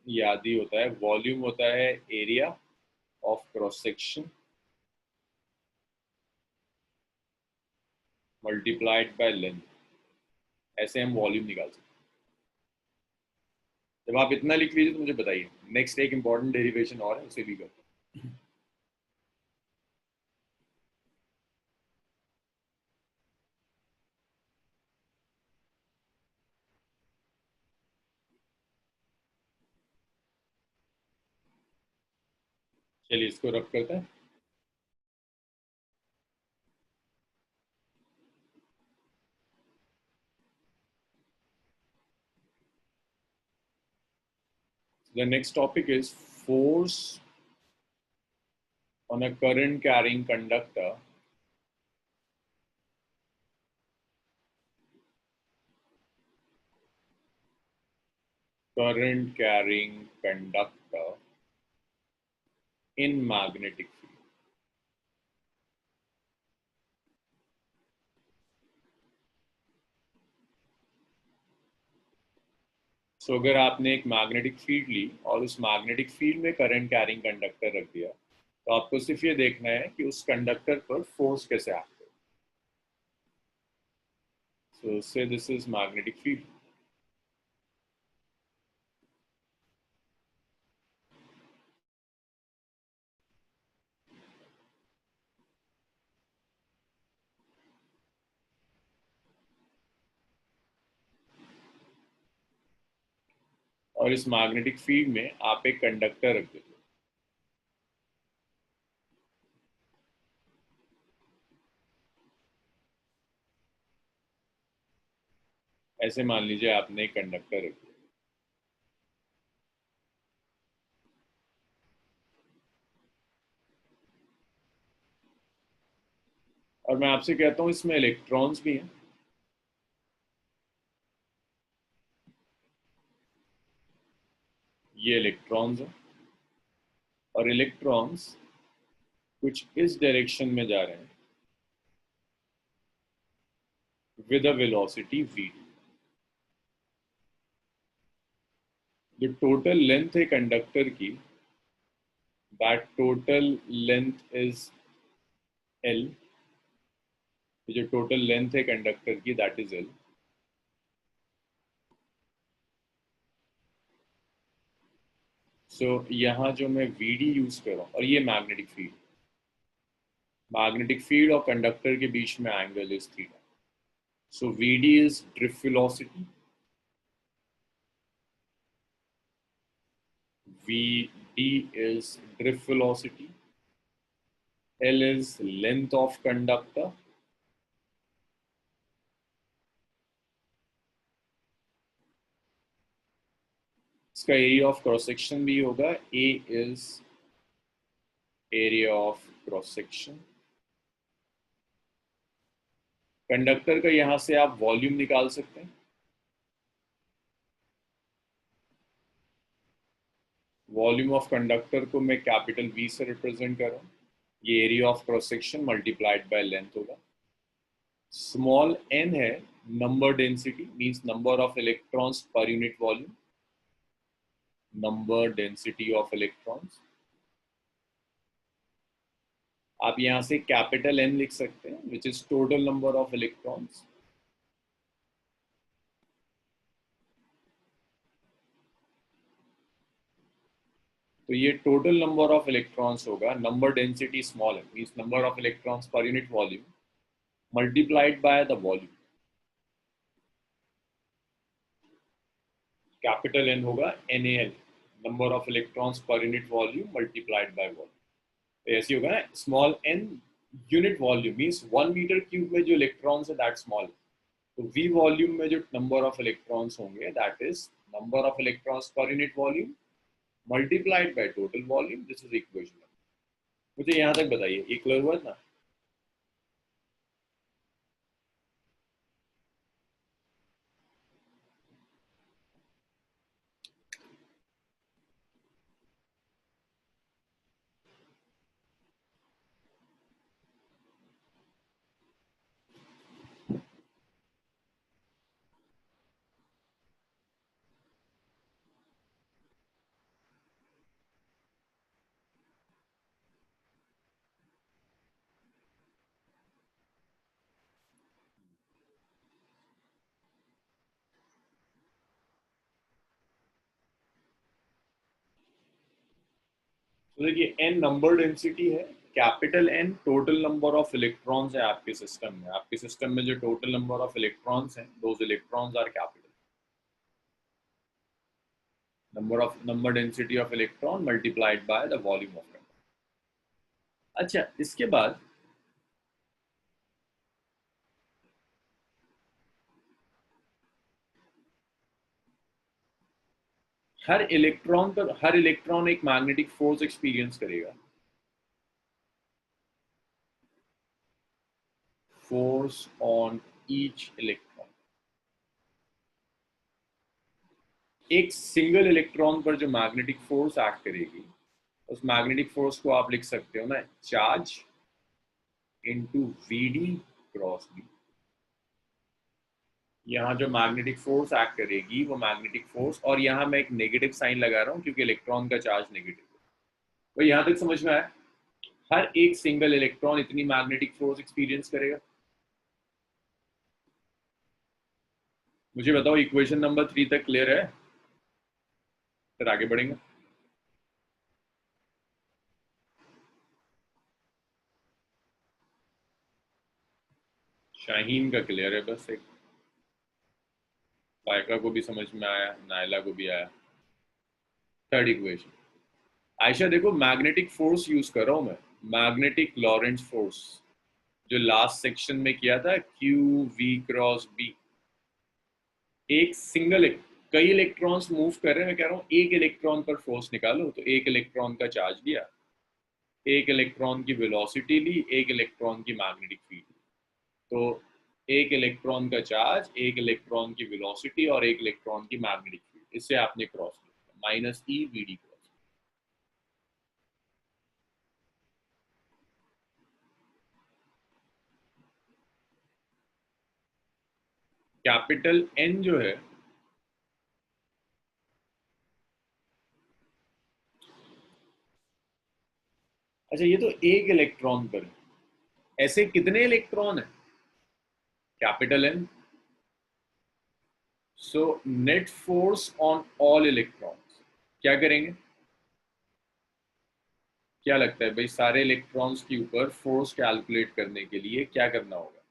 याद ही होता है, वॉल्यूम होता है area of cross section multiplied by length. ऐसे हम वॉल्यूम निकाल सकते हैं। जब आप इतना लिख लीजिए तो मुझे बताइए, नेक्स्ट एक इंपॉर्टेंट डेरिवेशन और है, उसे भी करते हैं। चलिए इसको रब करते हैं। The next topic is force on a current carrying conductor current carrying conductor in magnetic field। सो अगर आपने एक मैग्नेटिक फील्ड ली और उस मैग्नेटिक फील्ड में करंट कैरिंग कंडक्टर रख दिया, तो आपको सिर्फ ये देखना है कि उस कंडक्टर पर फोर्स कैसे एक्ट है। सो से दिस इज मैग्नेटिक फील्ड। और इस मैग्नेटिक फील्ड में आप एक कंडक्टर रख देते हो। ऐसे मान लीजिए आपने एक कंडक्टर रख दिया, और मैं आपसे कहता हूं इसमें इलेक्ट्रॉन्स भी हैं। ये इलेक्ट्रॉन्स हैं, और इलेक्ट्रॉन्स कुछ इस डायरेक्शन में जा रहे हैं विद अ वेलोसिटी v। जो टोटल लेंथ है कंडक्टर की, that total length is l। जो टोटल लेंथ है कंडक्टर की दैट इज l। सो यहाँ जो मैं vd यूज कर रहा हूँ, और ये मैग्नेटिक फील्ड और कंडक्टर के बीच में angle is theta. So vd is drift velocity, vd is drift velocity, l is length of conductor, इसका एरिया ऑफ क्रॉस सेक्शन भी होगा, a is area of cross section. Conductor का यहां से आप वॉल्यूम निकाल सकते हैं। वॉल्यूम ऑफ कंडक्टर को मैं कैपिटल V से रिप्रेजेंट कर रहा हूँ। ये area of cross section multiplied by length होगा। स्मॉल n है number density, means number of electrons पर unit volume, number density of electrons. आप यहां से कैपिटल N लिख सकते हैं, which is total number of electrons. तो ये टोटल नंबर ऑफ इलेक्ट्रॉन्स होगा, नंबर डेंसिटी स्मॉल है, मींस नंबर ऑफ इलेक्ट्रॉन्स पर unit volume multiplied by the volume. Capital N होगा NaL, नंबर ऑफ इलेक्ट्रॉन्स पर unit volume multiplied by volume. तो ऐसे होगा ना, small n unit volume means 1 metre cube में जो इलेक्ट्रॉन्स है दैट स्मॉल। तो V वॉल्यूम में जो नंबर ऑफ इलेक्ट्रॉन्स होंगे that is number of electrons पर unit volume multiplied by total volume. This is equation. मुझे यहाँ तक बताइए, ये क्लियर हुआ ना? तो देखिए n नंबर डेंसिटी है, capital N total number of electrons है आपके सिस्टम में। आपके सिस्टम में जो टोटल नंबर ऑफ इलेक्ट्रॉन्स हैं, those electrons are capital. Number density of electron multiplied by the volume of conductor. अच्छा, इसके बाद हर इलेक्ट्रॉन एक मैग्नेटिक फोर्स एक्सपीरियंस करेगा। Force on each electron. एक सिंगल इलेक्ट्रॉन पर जो मैग्नेटिक फोर्स एक्ट करेगी, उस मैग्नेटिक फोर्स को आप लिख सकते हो ना, charge into Vd cross B. यहाँ जो मैग्नेटिक फोर्स एक्ट करेगी वो मैग्नेटिक फोर्स, और यहाँ मैं एक नेगेटिव साइन लगा रहा हूँ क्योंकि इलेक्ट्रॉन का चार्ज नेगेटिव है। तो यहाँ तक समझ में आया? हर एक सिंगल इलेक्ट्रॉन इतनी मैग्नेटिक फोर्स एक्सपीरियंस करेगा। मुझे बताओ, इक्वेशन नंबर 3 तक क्लियर है? फिर आगे बढ़ेंगे। शाहीन का क्लियर है, बस एक। फायका को भी समझ में आया, नायला को भी आया। Third equation. आयशा देखो, मैग्नेटिक फोर्स यूज कर रहा हूं मैं, मैग्नेटिक लॉरेंज फोर्स, जो लास्ट सेक्शन में किया था, क्यू वी क्रॉस बी। एक सिंगल, कई इलेक्ट्रॉन्स मूव कर रहे हैं, मैं कह रहा हूँ एक इलेक्ट्रॉन पर फोर्स निकालो, तो एक इलेक्ट्रॉन का चार्ज लिया, एक इलेक्ट्रॉन की वेलोसिटी ली, एक इलेक्ट्रॉन की मैग्नेटिक फील्ड। तो एक इलेक्ट्रॉन का चार्ज, एक इलेक्ट्रॉन की वेलोसिटी और एक इलेक्ट्रॉन की मैग्नेटिक फील्ड, इससे आपने क्रॉस किया, minus e v d cross. Capital N जो है, अच्छा ये तो एक इलेक्ट्रॉन पर है, ऐसे कितने इलेक्ट्रॉन है? Capital N. So net force on all electrons, क्या करेंगे? क्या लगता है भाई, सारे इलेक्ट्रॉन्स के ऊपर फोर्स कैलकुलेट करने के लिए क्या करना होगा?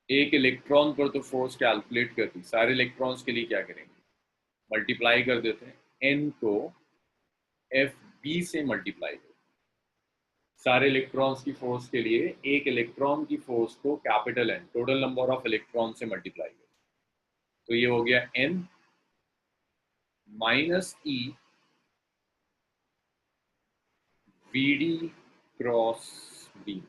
एक इलेक्ट्रॉन पर तो फोर्स कैलकुलेट कर दी, सारे इलेक्ट्रॉन्स के लिए क्या करेंगे? मल्टीप्लाई कर देते हैं, एन को एफ बी से मल्टीप्लाई कर, सारे इलेक्ट्रॉन्स की फोर्स के लिए एक इलेक्ट्रॉन की फोर्स को capital N, total number of electron से मल्टीप्लाई कर, तो ये हो गया N minus e v d cross B.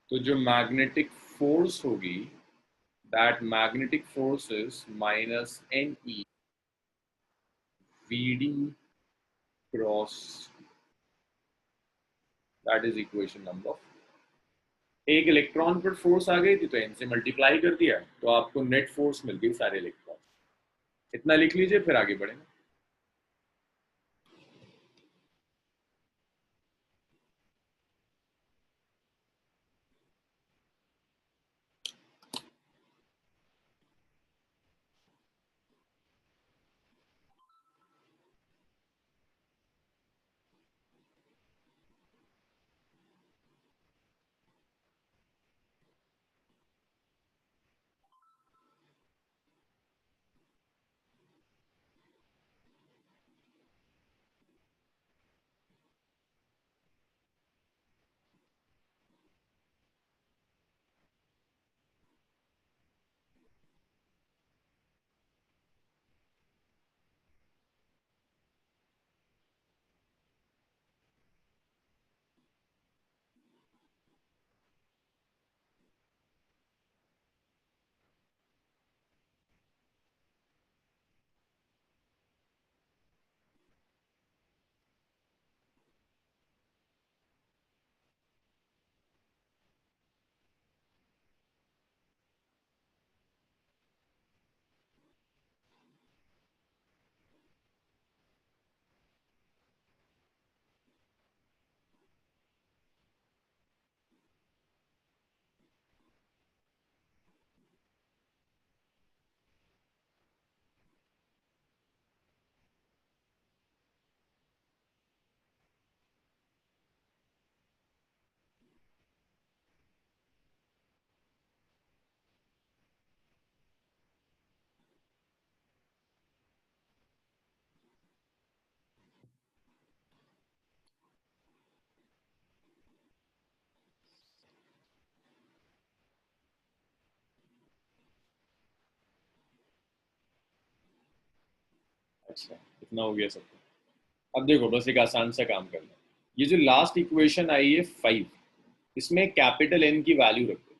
तो जो मैग्नेटिक फोर्स होगी, that magnetic force is minus N e v d cross, that is equation number. एक इलेक्ट्रॉन पर फोर्स आ गई थी तो एन से मल्टीप्लाई कर दिया, तो आपको नेट फोर्स मिल गई सारे इलेक्ट्रॉन। इतना लिख लीजिए, फिर आगे बढ़ेंगे। अच्छा, इतना हो गया सबको। अब देखो, बस एक आसान सा काम करना, ये जो लास्ट इक्वेशन आई है 5, इसमें कैपिटल एन की वैल्यू रखो।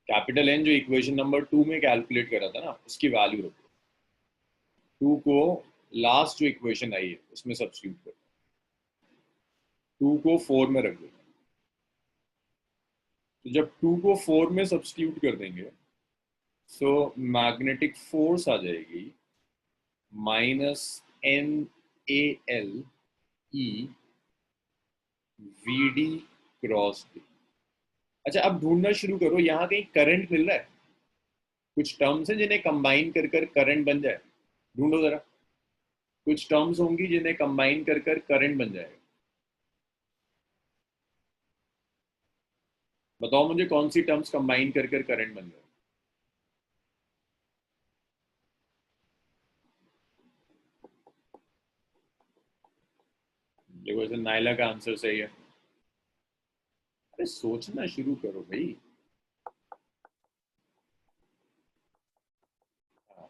कैपिटल एन जो इक्वेशन नंबर 2 में कैलकुलेट करा था ना, उसकी वैल्यू रखो। 2 को लास्ट जो इक्वेशन आई है उसमें सब्स्टिट्यूट करो, 2 को 4 में रख दो। तो जब 2 को 4 में सब्स्टिट्यूट कर देंगे, सो मैग्नेटिक फोर्स आ जाएगी minus N A L e v d cross d. अच्छा, अब ढूंढना शुरू करो, यहाँ कहीं करंट मिल रहा है? कुछ टर्म्स हैं जिन्हें कंबाइन कर कर करंट बन जाए, ढूंढो जरा। कुछ टर्म्स होंगी जिन्हें कंबाइन कर कर करंट बन जाएगा, बताओ मुझे कौन सी टर्म्स कंबाइन कर कर करंट बन जाए। देखो ऐसे नाइला का आंसर सही है। अरे सोचना शुरू करो भाई। हाँ,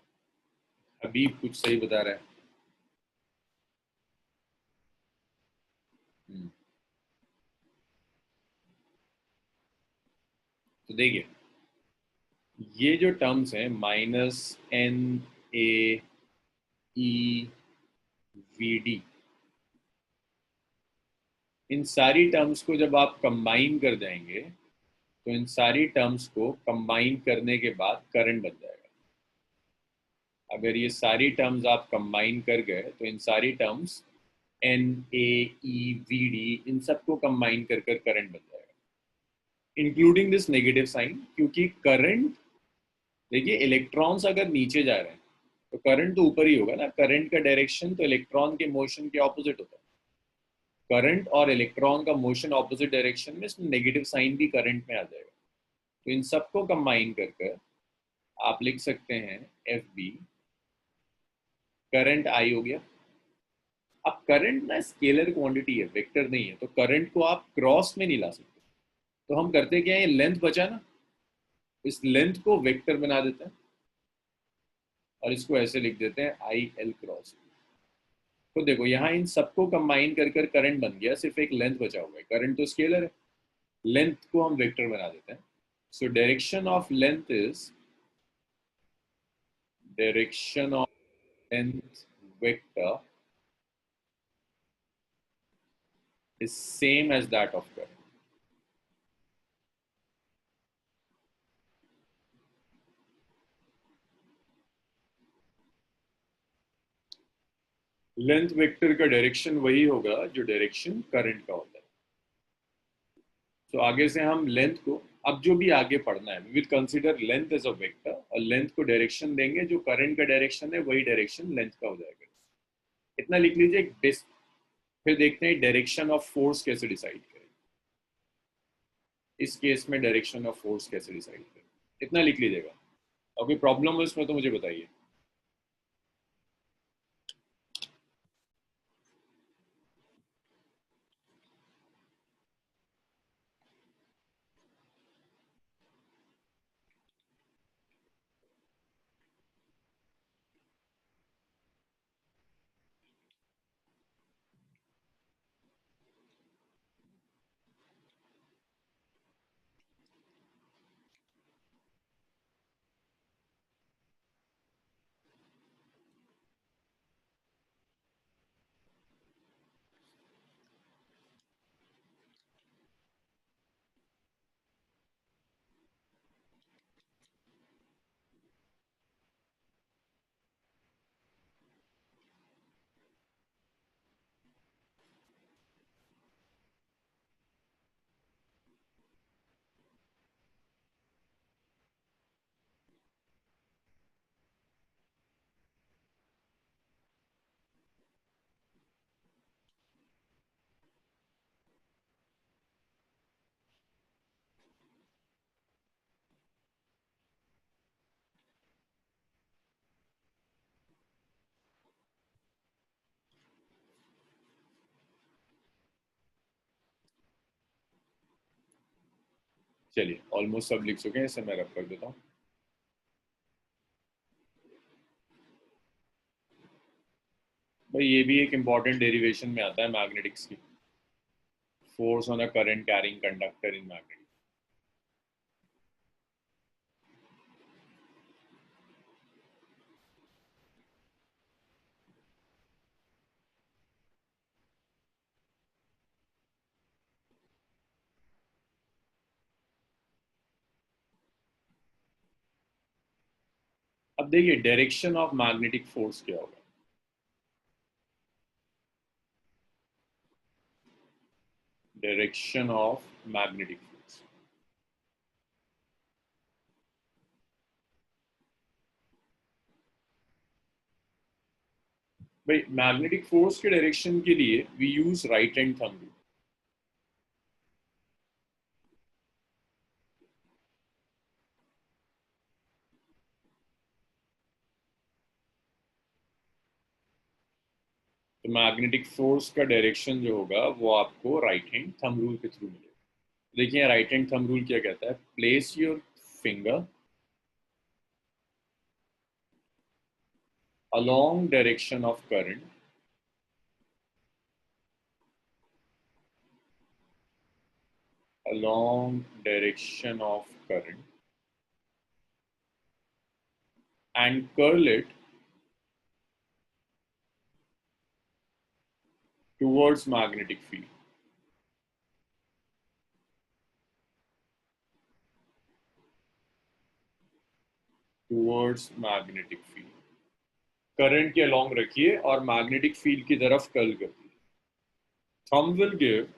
हबीब कुछ सही बता रहा है। हम्म, तो देखिए ये जो टर्म्स हैं -NaEVD, इन सारी टर्म्स को जब आप कंबाइन कर देंगे तो इन सारी टर्म्स को कंबाइन करने के बाद करंट बन जाएगा। अगर ये सारी टर्म्स आप कंबाइन कर गए तो इन सारी टर्म्स NaEVD, इन सबको कंबाइन कर कर करंट बन जाएगा, इंक्लूडिंग दिस नेगेटिव साइन। क्योंकि करंट, देखिए इलेक्ट्रॉन्स अगर नीचे जा रहे हैं तो करंट तो ऊपर ही होगा ना। करंट का डायरेक्शन तो इलेक्ट्रॉन के मोशन के ऑपोजिट होता है। करंट और इलेक्ट्रॉन का मोशन ऑपोजिट डायरेक्शन में, इसमें नेगेटिव साइन भी करंट में आ जाएगा। तो इन सबको कंबाइन कर कर आप लिख सकते हैं FB, करंट I हो गया। अब करंट ना स्केलर क्वांटिटी है, वेक्टर नहीं है, तो करंट को आप क्रॉस में नहीं ला सकते। तो हम करते क्या है, ये लेंथ बचा ना, इस लेंथ को वेक्टर बना देते हैं और इसको ऐसे लिख देते हैं IL क्रॉस। तो देखो यहाँ इन सबको कंबाइन कर कर करंट बन गया, सिर्फ एक लेंथ बचा हुआ है। करंट तो स्केलर है, लेंथ को हम वेक्टर बना देते हैं। So direction of length is, direction of length vector is same as that of current. Length vector का डायरेक्शन वही होगा जो डायरेक्शन करंट का होता है। तो आगे से हम लेंथ को, अब जो भी आगे पढ़ना है, we will consider length as a vector और लेंथ को डायरेक्शन देंगे, जो करंट का डायरेक्शन है वही डायरेक्शन लेंथ का हो जाएगा। इतना लिख लीजिए। फिर देखते हैं डायरेक्शन ऑफ फोर्स कैसे डिसाइड करें। इस केस में डायरेक्शन ऑफ फोर्स कैसे डिसाइड करें, इतना लिख लीजिएगा। और कोई प्रॉब्लम हो इसमें तो मुझे बताइए। चलिए ऑलमोस्ट सब लिख चुके हैं, इसे मैं रब कर देता हूँ। भाई ये भी एक इंपॉर्टेंट डेरिवेशन में आता है मैग्नेटिक्स की। Force on a current carrying conductor in magnetic. अब देखिए डायरेक्शन ऑफ मैग्नेटिक फोर्स क्या होगा। डायरेक्शन ऑफ मैग्नेटिक फोर्स, भाई मैग्नेटिक फोर्स के डायरेक्शन के लिए we use right hand thumb rule. तो मैग्नेटिक फोर्स का डायरेक्शन जो होगा वो आपको राइट हैंड थंब रूल के थ्रू मिलेगा। देखिए राइट हैंड थंब रूल क्या कहता है, place your finger along direction of current along direction of current and curl it towards magnetic field. Towards magnetic field. Current के along रखिए और मैग्नेटिक फील्ड की तरफ कर्ल कर दीजिए। Thumb will give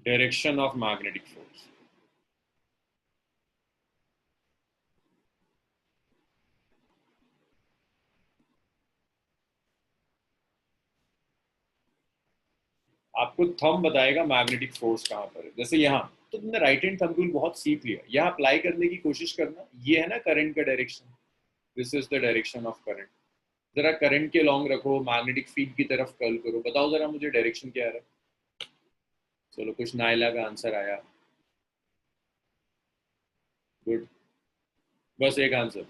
direction of magnetic force. आपको थंब बताएगा मैग्नेटिक फोर्स कहां पर है। जैसे यहाँ तो तुमने राइट हैंड थंब रूल बहुत सीख लिया, यहाँ अप्लाई करने की कोशिश करना। ये है ना करंट का direction, this is the direction of current. जरा करंट के लॉन्ग रखो, मैग्नेटिक फील्ड की तरफ कर्ल करो, बताओ जरा मुझे डायरेक्शन क्या आ रहा है। चलो कुछ नाइला का आंसर आया, गुड। बस एक आंसर,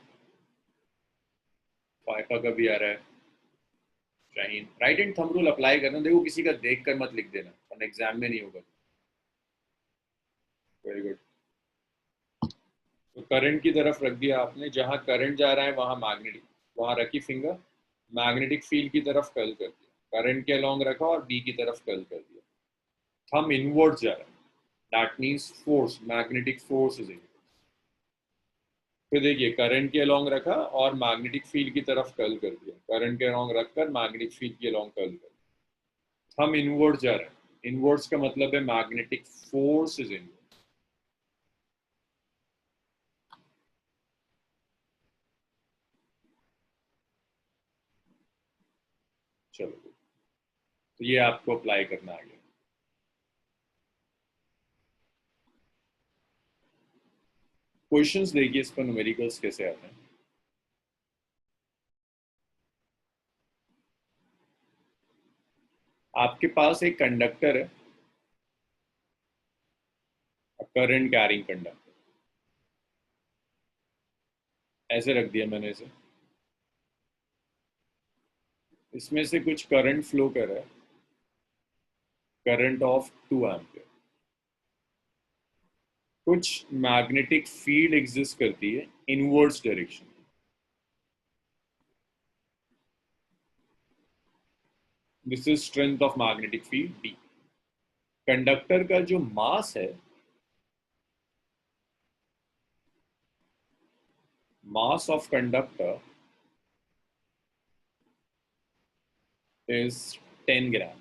फाइफा का भी आ रहा है। Shaheen, right hand thumb rule apply करना, देखो किसी का देख कर मत लिख देना वरना एग्जाम में नहीं होगा। Very good. तो करंट की तरफ रख दिया आपने, जहां करंट जा रहा है वहां मैग्नेटिक, वहां रखी फिंगर, मैग्नेटिक फील्ड की तरफ कर्ल कर दिया, करंट के लॉन्ग रखा और बी की तरफ कर्ल कर दिया। थंब इनवर्ड जा रहा है, that means force, magnetic force is inward. फिर देखिए करंट के अलोंग रखा और मैग्नेटिक फील्ड की तरफ कर्ल कर दिया, करंट के अलोंग रखकर मैग्नेटिक फील्ड के अलोंग कर्ल कर दिया। हम इनवर्ड जा रहे हैं, इनवर्ड्स का मतलब है मैग्नेटिक फोर्स इज इनवर्ड। चलो तो ये आपको अप्लाई करना आ गया। क्वेश्चंस देखिए इस पर न्यूमेरिकल्स कैसे आते हैं। आपके पास एक कंडक्टर है, करंट कैरिंग कंडक्टर, ऐसे रख दिया मैंने इसे। इसमें से कुछ करंट फ्लो कर रहा है, करंट ऑफ 2 एम्पियर। कुछ मैग्नेटिक फील्ड एग्जिस्ट करती है inwards direction. This is strength of magnetic field D. Conductor का जो मास है, mass of conductor is 10 gram.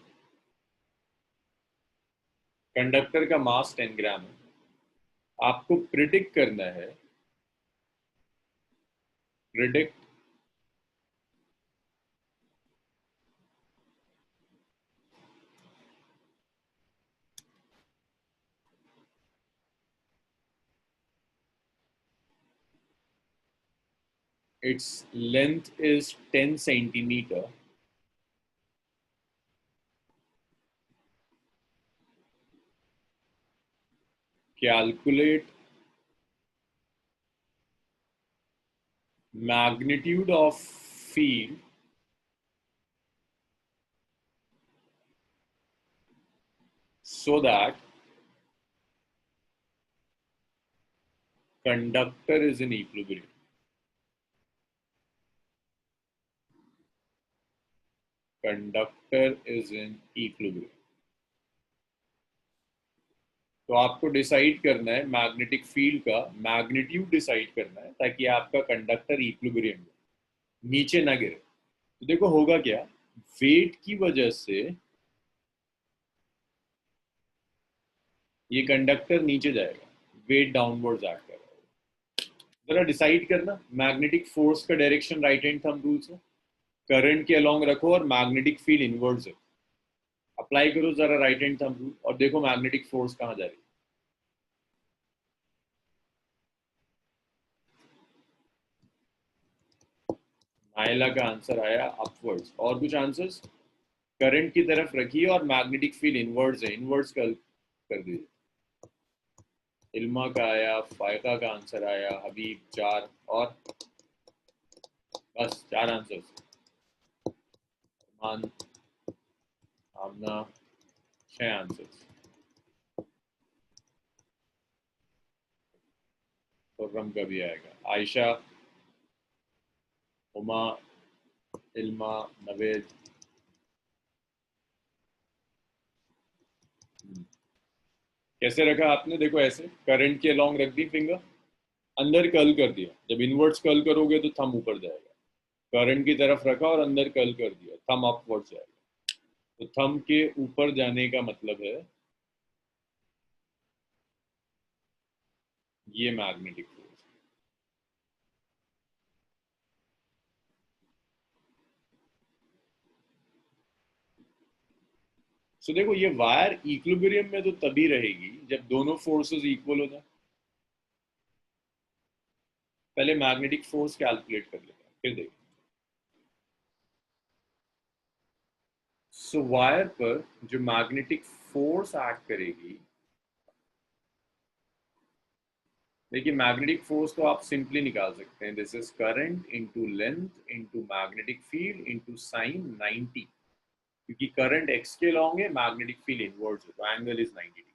Conductor का मास 10 ग्राम है। आपको प्रिडिक्ट करना है, predict its length is 10 centimeter, calculate magnitude of field so that conductor is in equilibrium। Conductor is in equilibrium. तो आपको डिसाइड करना है मैग्नेटिक फील्ड का मैग्नीट्यूड डिसाइड करना है, ताकि आपका कंडक्टर इक्विलिब्रियम में नीचे ना गिरे। तो देखो होगा क्या, वेट की वजह से ये कंडक्टर नीचे जाएगा, वेट डाउनवर्ड्स एक्ट कर रहा है। जरा डिसाइड करना मैग्नेटिक फोर्स का direction right hand thumb rule से, करंट के अलोंग रखो और मैग्नेटिक फील्ड इनवर्ड्स है। अप्लाई करो जरा राइट हैंड थंब रूल और देखो मैग्नेटिक फोर्स कहां जा रही है। नायला का आंसर आया अपवर्ड्स। और कुछ आंसर्स? करंट की तरफ रखिए और मैग्नेटिक फील्ड इनवर्ड्स है, इनवर्ड्स कर दीजिए। इल्मा का आया, फायका का आंसर आया, हबीब 4, और बस 4 आंसर्स। मान, आमना 6 आंसर्स। खुर्रम का भी आएगा, आयशा, उमा, इल्मा, नवेद। कैसे रखा आपने? देखो ऐसे करंट के अलोंग रख दी फिंगर, अंदर कर्ल कर दिया। जब इनवर्ट्स कर्ल करोगे तो थंब ऊपर जाएगा। करंट की तरफ रखा और अंदर कर्ल कर दिया, थंब अपवर्ड जाएगा। तो थंब के ऊपर जाने का मतलब है ये मैग्नेटिक फोर्स। सो देखो ये वायर इक्विलिब्रियम में तो तभी रहेगी जब दोनों फोर्सेस इक्वल हो जाए। पहले मैग्नेटिक फोर्स कैलकुलेट कर लेते हैं फिर देखते हैं। सो वायर पर जो मैग्नेटिक फोर्स एक्ट करेगी, देखिए मैग्नेटिक फोर्स तो आप सिंपली निकाल सकते हैं, this is current into length into magnetic field into sine 90। क्योंकि करंट एक्स के लॉन्ग है, मैग्नेटिक फील्ड इनवर्ड्स है, तो एंगल इज 90 डिग्री।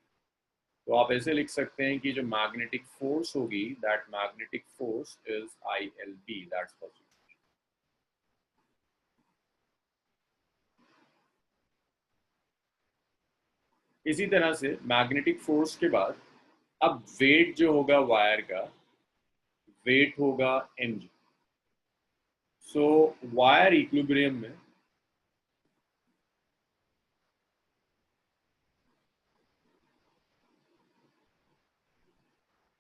तो आप ऐसे लिख सकते हैं कि जो मैग्नेटिक फोर्स होगी, that magnetic force is I L B, that's possible. इसी तरह से मैग्नेटिक फोर्स के बाद अब वेट जो होगा वायर का, वेट होगा एम जी। सो वायर इक्विलिब्रियम में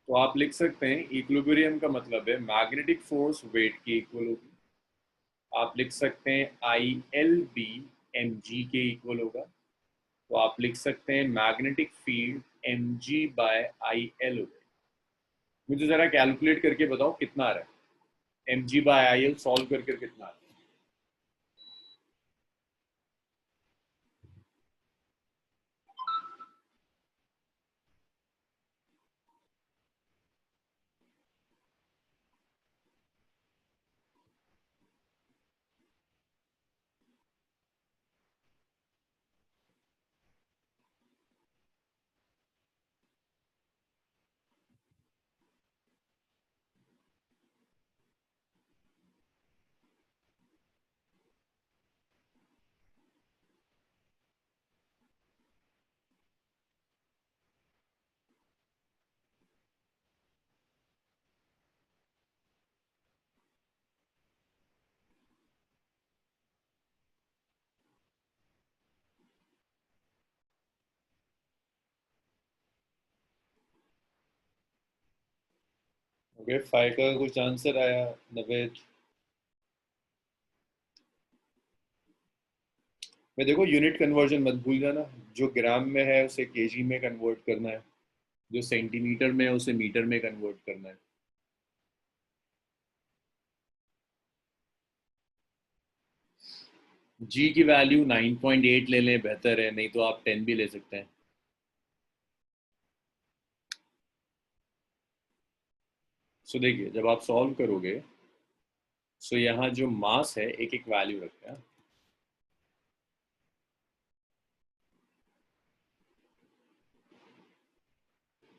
तो आप लिख सकते हैं इक्विलिब्रियम का मतलब है मैग्नेटिक फोर्स वेट की इक्वल होगी। आप लिख सकते हैं I L B m g के इक्वल होगा। तो आप लिख सकते हैं magnetic field m g by I L होगा। मुझे जरा कैलकुलेट करके बताओ कितना आ रहा है, m g by I L solve करके कितना आ रहा है? ओके, फाइव का कुछ आंसर आया, नवेद। मैं देखो यूनिट कन्वर्जन मत भूल जाना, जो ग्राम में है उसे केजी में कन्वर्ट करना है, जो सेंटीमीटर में है उसे मीटर में कन्वर्ट करना है। जी की वैल्यू 9.8 ले लें, बेहतर है, नहीं तो आप 10 भी ले सकते हैं। सो देखिए जब आप सॉल्व करोगे, सो यहाँ जो मास है एक एक वैल्यू रखते हैं।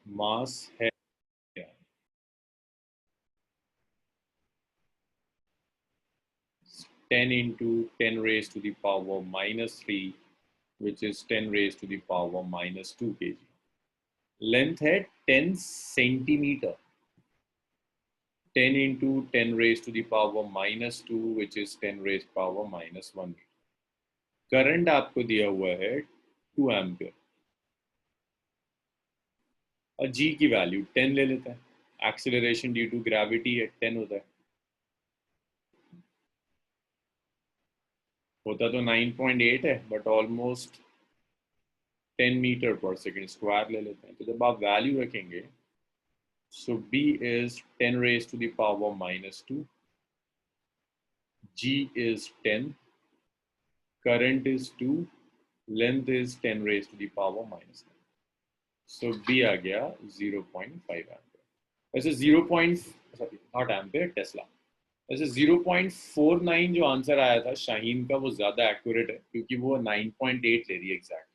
मास है 10 into 10 raised to the power minus 3, which is 10 raised to the power minus 2 kg। Length है 10 centimetre, 10 into 10 raised to the power minus 2, which is 10 raised power minus 1 meter। Current आपको दिया हुआ है 2 एम्पियर, और जी की वैल्यू 10 ले लेते हैं। एक्सेलरेशन ड्यू टू ग्रेविटी है 10 होता है, होता तो 9.8 है बट ऑलमोस्ट 10 मीटर पर सेकेंड स्क्वायर ले लेते हैं। तो जब आप वैल्यू रखेंगे, सो B is 10 raised to the power minus 2, G is 10, current is 2, length is 10 raised to the power minus 9. So B आ गया 0.5 एम्पेयर. वैसे 0. Sorry not ampere, Tesla. वैसे 0.49 जो आंसर आया था शाहीन का वो ज़्यादा एक्यूरेट है क्योंकि वो 9.8 ले रही है एग्जैक्ट.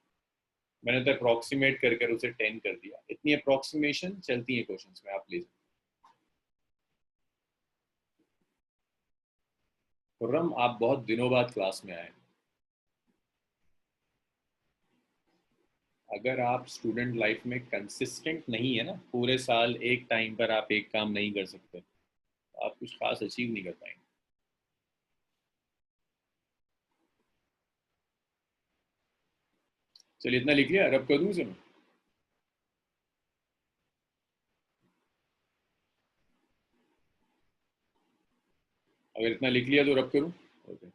मैंने तो अप्रॉक्सीमेट कर कर उसे 10 कर दिया. इतनी अप्रॉक्सीमेशन चलती है क्वेश्चंस में, आप ले सकते. खुर्रम आप बहुत दिनों बाद क्लास में आए. अगर आप स्टूडेंट लाइफ में कंसिस्टेंट नहीं है ना, पूरे साल एक टाइम पर आप एक काम नहीं कर सकते, तो आप कुछ खास अचीव नहीं कर पाएंगे. चलिए इतना लिख लिया, रब कर दूं इसे मैं. अगर इतना लिख लिया तो रब करूं. ओके.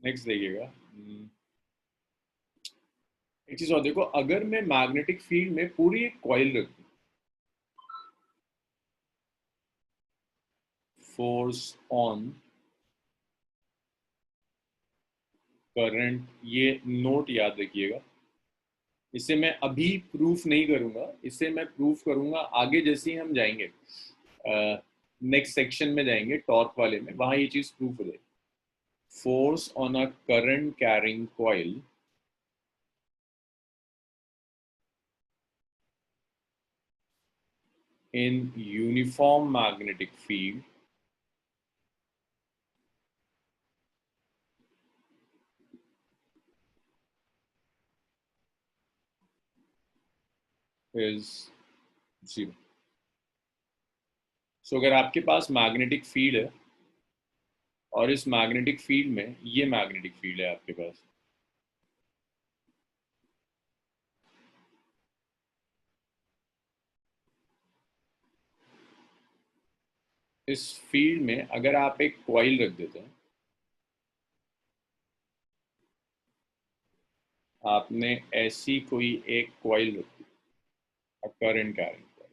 नेक्स्ट देखिएगा. एक चीज और देखो, अगर मैं मैग्नेटिक फील्ड में पूरी एक कॉइल रख दूं, फोर्स ऑन करंट, ये नोट याद रखिएगा. इसे मैं अभी प्रूफ नहीं करूंगा, इसे मैं प्रूफ करूंगा आगे जैसे ही हम जाएंगे, नेक्स्ट सेक्शन में जाएंगे टॉर्क वाले में, वहां ये चीज प्रूफ हो जाएगी. Force on a current carrying coil in uniform magnetic field is zero. सो अगर आपके पास मैग्नेटिक फील्ड है और इस मैग्नेटिक फील्ड में ये मैग्नेटिक फील्ड है आपके पास, इस फील्ड में अगर आप एक कॉइल रख देते हैं, आपने ऐसी कोई एक कॉइल रखी, करंट कैरिंग कॉइल.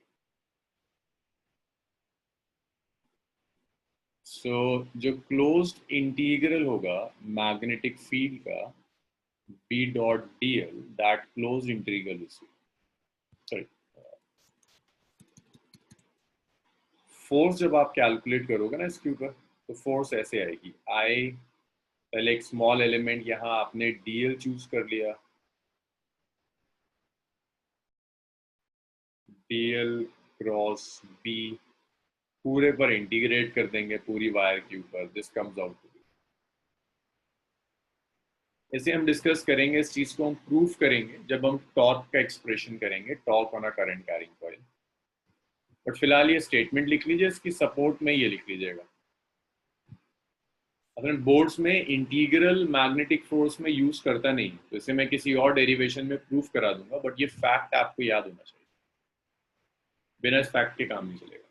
सो जो क्लोज्ड इंटीग्रल होगा मैग्नेटिक फील्ड का, B dot d l, that closed integral is, sorry, force जब आप कैलकुलेट करोगे ना इसके ऊपर, तो फोर्स ऐसे आएगी. आई, पहले एक स्मॉल एलिमेंट यहाँ आपने डीएल चूज कर लिया, डीएल क्रॉस बी, पूरे पर इंटीग्रेट कर देंगे पूरी वायर के ऊपर, this comes out to be. ऐसे हम डिस्कस करेंगे, इस चीज को हम प्रूफ करेंगे जब हम टॉर्क का एक्सप्रेशन करेंगे, torque on a current carrying coil. But फिलहाल ये स्टेटमेंट लिख लीजिए, इसकी सपोर्ट में ये लिख लीजिएगा. अगर बोर्ड्स में इंटीग्रल मैग्नेटिक फोर्स में यूज करता नहीं, तो इसे मैं किसी और डेरिवेशन में प्रूफ करा दूंगा, बट ये फैक्ट आपको याद होना चाहिए, बिना इस फैक्ट के काम नहीं चलेगा.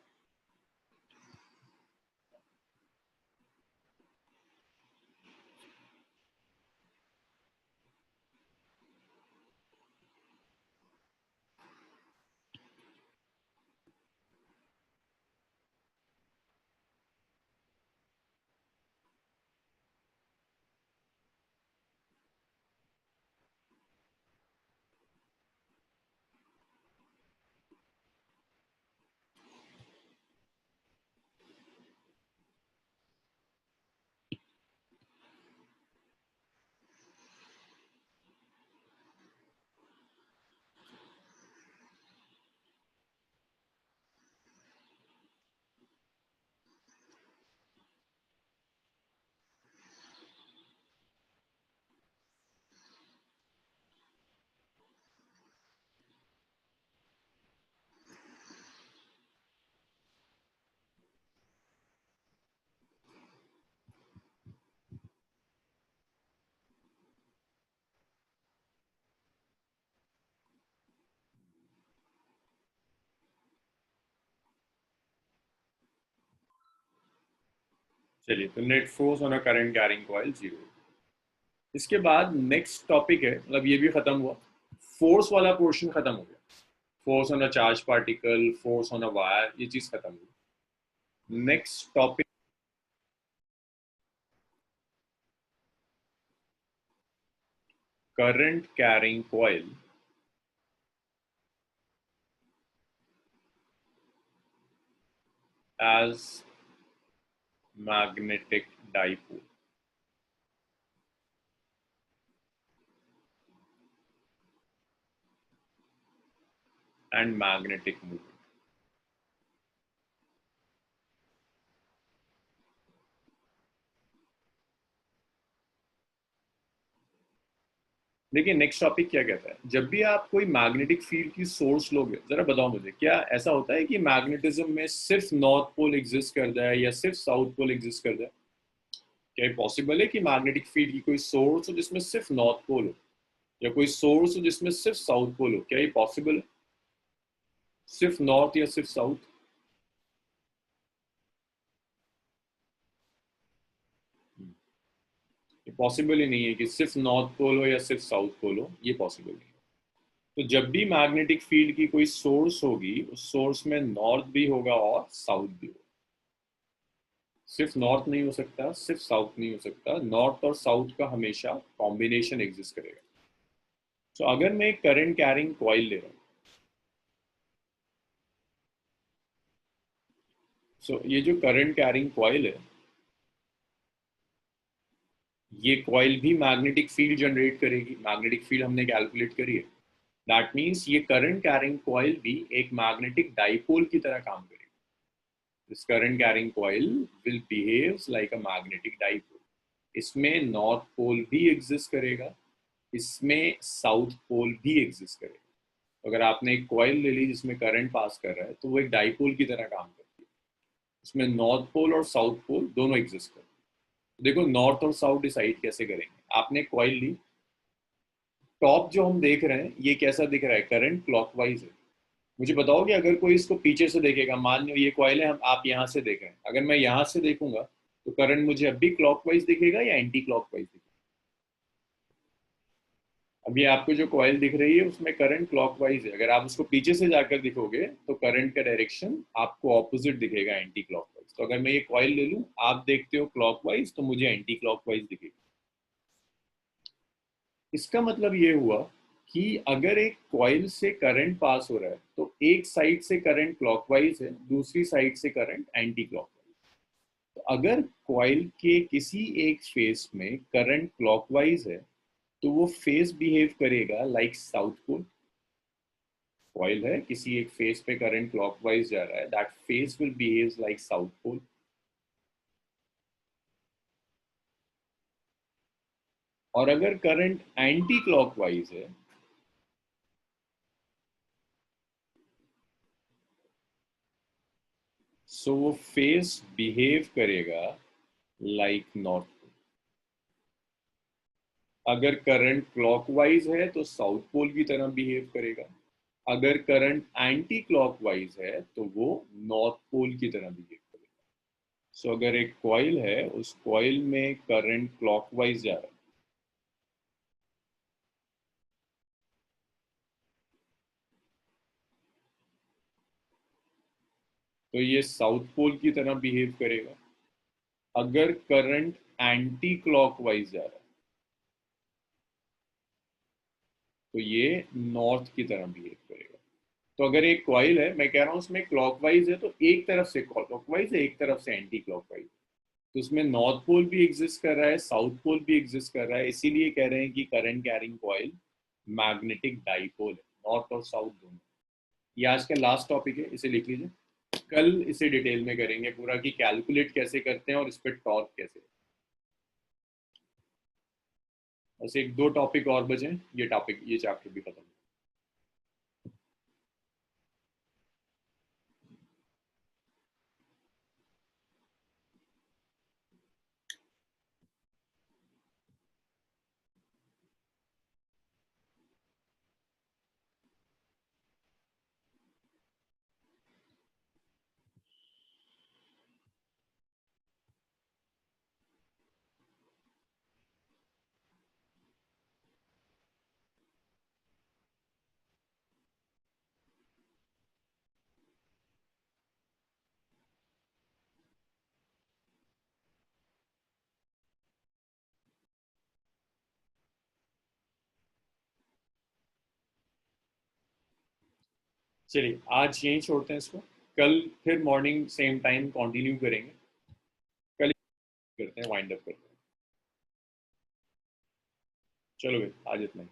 चलिए, तो net force on a current carrying coil zero. इसके बाद नेक्स्ट टॉपिक है, मतलब ये भी खत्म हुआ, फोर्स वाला पोर्शन खत्म हो गया। Force on a charge particle, force on a wire, ये चीज खत्म हुई। Next topic, current carrying coil as magnetic dipole and magnetic movement. देखिए नेक्स्ट टॉपिक क्या कहता है, जब भी आप कोई मैग्नेटिक फील्ड की सोर्स लोगे, जरा बताओ मुझे, क्या ऐसा होता है कि मैग्नेटिज्म में सिर्फ नॉर्थ पोल एग्जिस्ट करता है या सिर्फ साउथ पोल एग्जिस्ट करता है? क्या ये पॉसिबल है कि मैग्नेटिक फील्ड की कोई सोर्स हो जिसमें सिर्फ नॉर्थ पोल हो, या कोई सोर्स हो जिसमें सिर्फ साउथ पोल हो? क्या ये पॉसिबल है, सिर्फ नॉर्थ या सिर्फ साउथ? ये पॉसिबल ही नहीं है कि सिर्फ नॉर्थ पोल हो या सिर्फ साउथ पोल हो, ये पॉसिबल नहीं है। तो जब भी मैग्नेटिक फील्ड की कोई सोर्स होगी, उस सोर्स में नॉर्थ भी होगा और साउथ भी होगा। सिर्फ नॉर्थ नहीं हो सकता, सिर्फ साउथ नहीं हो सकता, नॉर्थ और साउथ का हमेशा कॉम्बिनेशन एग्जिस्ट करेगा। तो अगर मैं एक करंट कैरिंग कॉइल ले रहा हूँ, ये जो करंट कैरिंग कॉइल है, ये कॉइल भी मैग्नेटिक फील्ड जनरेट करेगी। मैग्नेटिक फील्ड हमने कैलकुलेट करी है। दैट मीन्स ये करंट कैरिंग कॉइल भी एक मैग्नेटिक डाइपोल की तरह काम करेगी। This current carrying coil will behaves like a magnetic dipole. इसमें नॉर्थ पोल भी एग्जिस्ट करेगा, इसमें साउथ पोल भी एग्जिस्ट करेगा। अगर आपने एक कॉइल ले ली जिसमें करंट पास कर रहा है, तो वो एक डाइपोल की तरह काम करती है। उसमें नॉर्थ पोल और साउथ पोल दोनों एग्जिस्ट करते हैं। देखो नॉर्थ और साउथ डिसाइड कैसे करेंगे। आपने कॉइल ली, टॉप जो हम देख रहे हैं ये कैसा दिख रहा है, करंट क्लॉकवाइज है। मुझे बताओ कि अगर कोई इसको पीछे से देखेगा, मान लो ये कॉइल है, हम आप यहाँ से देख रहे हैं, अगर मैं यहाँ से देखूंगा तो करंट मुझे अब भी क्लॉकवाइज दिखेगा या एंटी क्लॉकवाइज दिखेगा? अभी आपको जो कॉइल दिख रही है उसमें करंट क्लॉकवाइज है, अगर आप उसको पीछे से जाकर दिखोगे तो करंट का डायरेक्शन आपको ऑपोजिट दिखेगा, एंटी क्लॉकवाइज। तो अगर मैं ये कॉइल ले लूं, आप देखते हो क्लॉकवाइज, तो मुझे एंटी क्लॉकवाइज दिखेगी। इसका मतलब ये हुआ कि अगर एक कॉइल से करंट पास हो रहा है तो एक साइड से करंट क्लॉकवाइज है, दूसरी साइड से करंट एंटी क्लॉकवाइज। तो अगर कॉइल के किसी एक फेस में करंट क्लॉकवाइज है, तो वो फेस बिहेव करेगा लाइक साउथ पोल। कॉइल है, किसी एक फेस पे करंट क्लॉकवाइज जा रहा है, that face will behave like south pole. और अगर करंट एंटी क्लॉकवाइज है, सो वो फेस बिहेव करेगा लाइक नॉर्थ पोल। अगर करंट क्लॉकवाइज है तो साउथ पोल की तरह बिहेव करेगा। अगर करंट एंटी क्लॉकवाइज है तो वो नॉर्थ पोल की तरह बिहेव करेगा। अगर एक कॉइल है, उस कॉइल में करंट क्लॉकवाइज जा रहा है, तो ये साउथ पोल की तरह बिहेव करेगा। अगर करंट एंटी क्लॉकवाइज जा रहा है, तो ये नॉर्थ की तरह बिहेव करेगा। तो अगर एक कॉइल है, मैं कह रहा हूं उसमें क्लॉकवाइज है, तो एक तरफ से क्लॉकवाइज है, एक तरफ से एंटी क्लॉकवाइज। तो उसमें नॉर्थ पोल भी एग्जिस्ट कर रहा है, साउथ पोल भी एग्जिस्ट कर रहा है, इसीलिए कह रहे हैं कि current carrying coil magnetic dipole है, नॉर्थ और साउथ दोनों। ये आज का लास्ट टॉपिक है, इसे लिख लीजिए। कल इसे डिटेल में करेंगे पूरा, कि कैलकुलेट कैसे करते हैं और इस पर टॉर्क कैसे। बस एक दो टॉपिक और बचे, ये चैप्टर भी खत्म। चलिए आज यहीं छोड़ते हैं इसको, कल फिर मॉर्निंग सेम टाइम कंटिन्यू करेंगे। कल करते हैं, वाइंड अप करते हैं। चलो भाई आज इतना ही।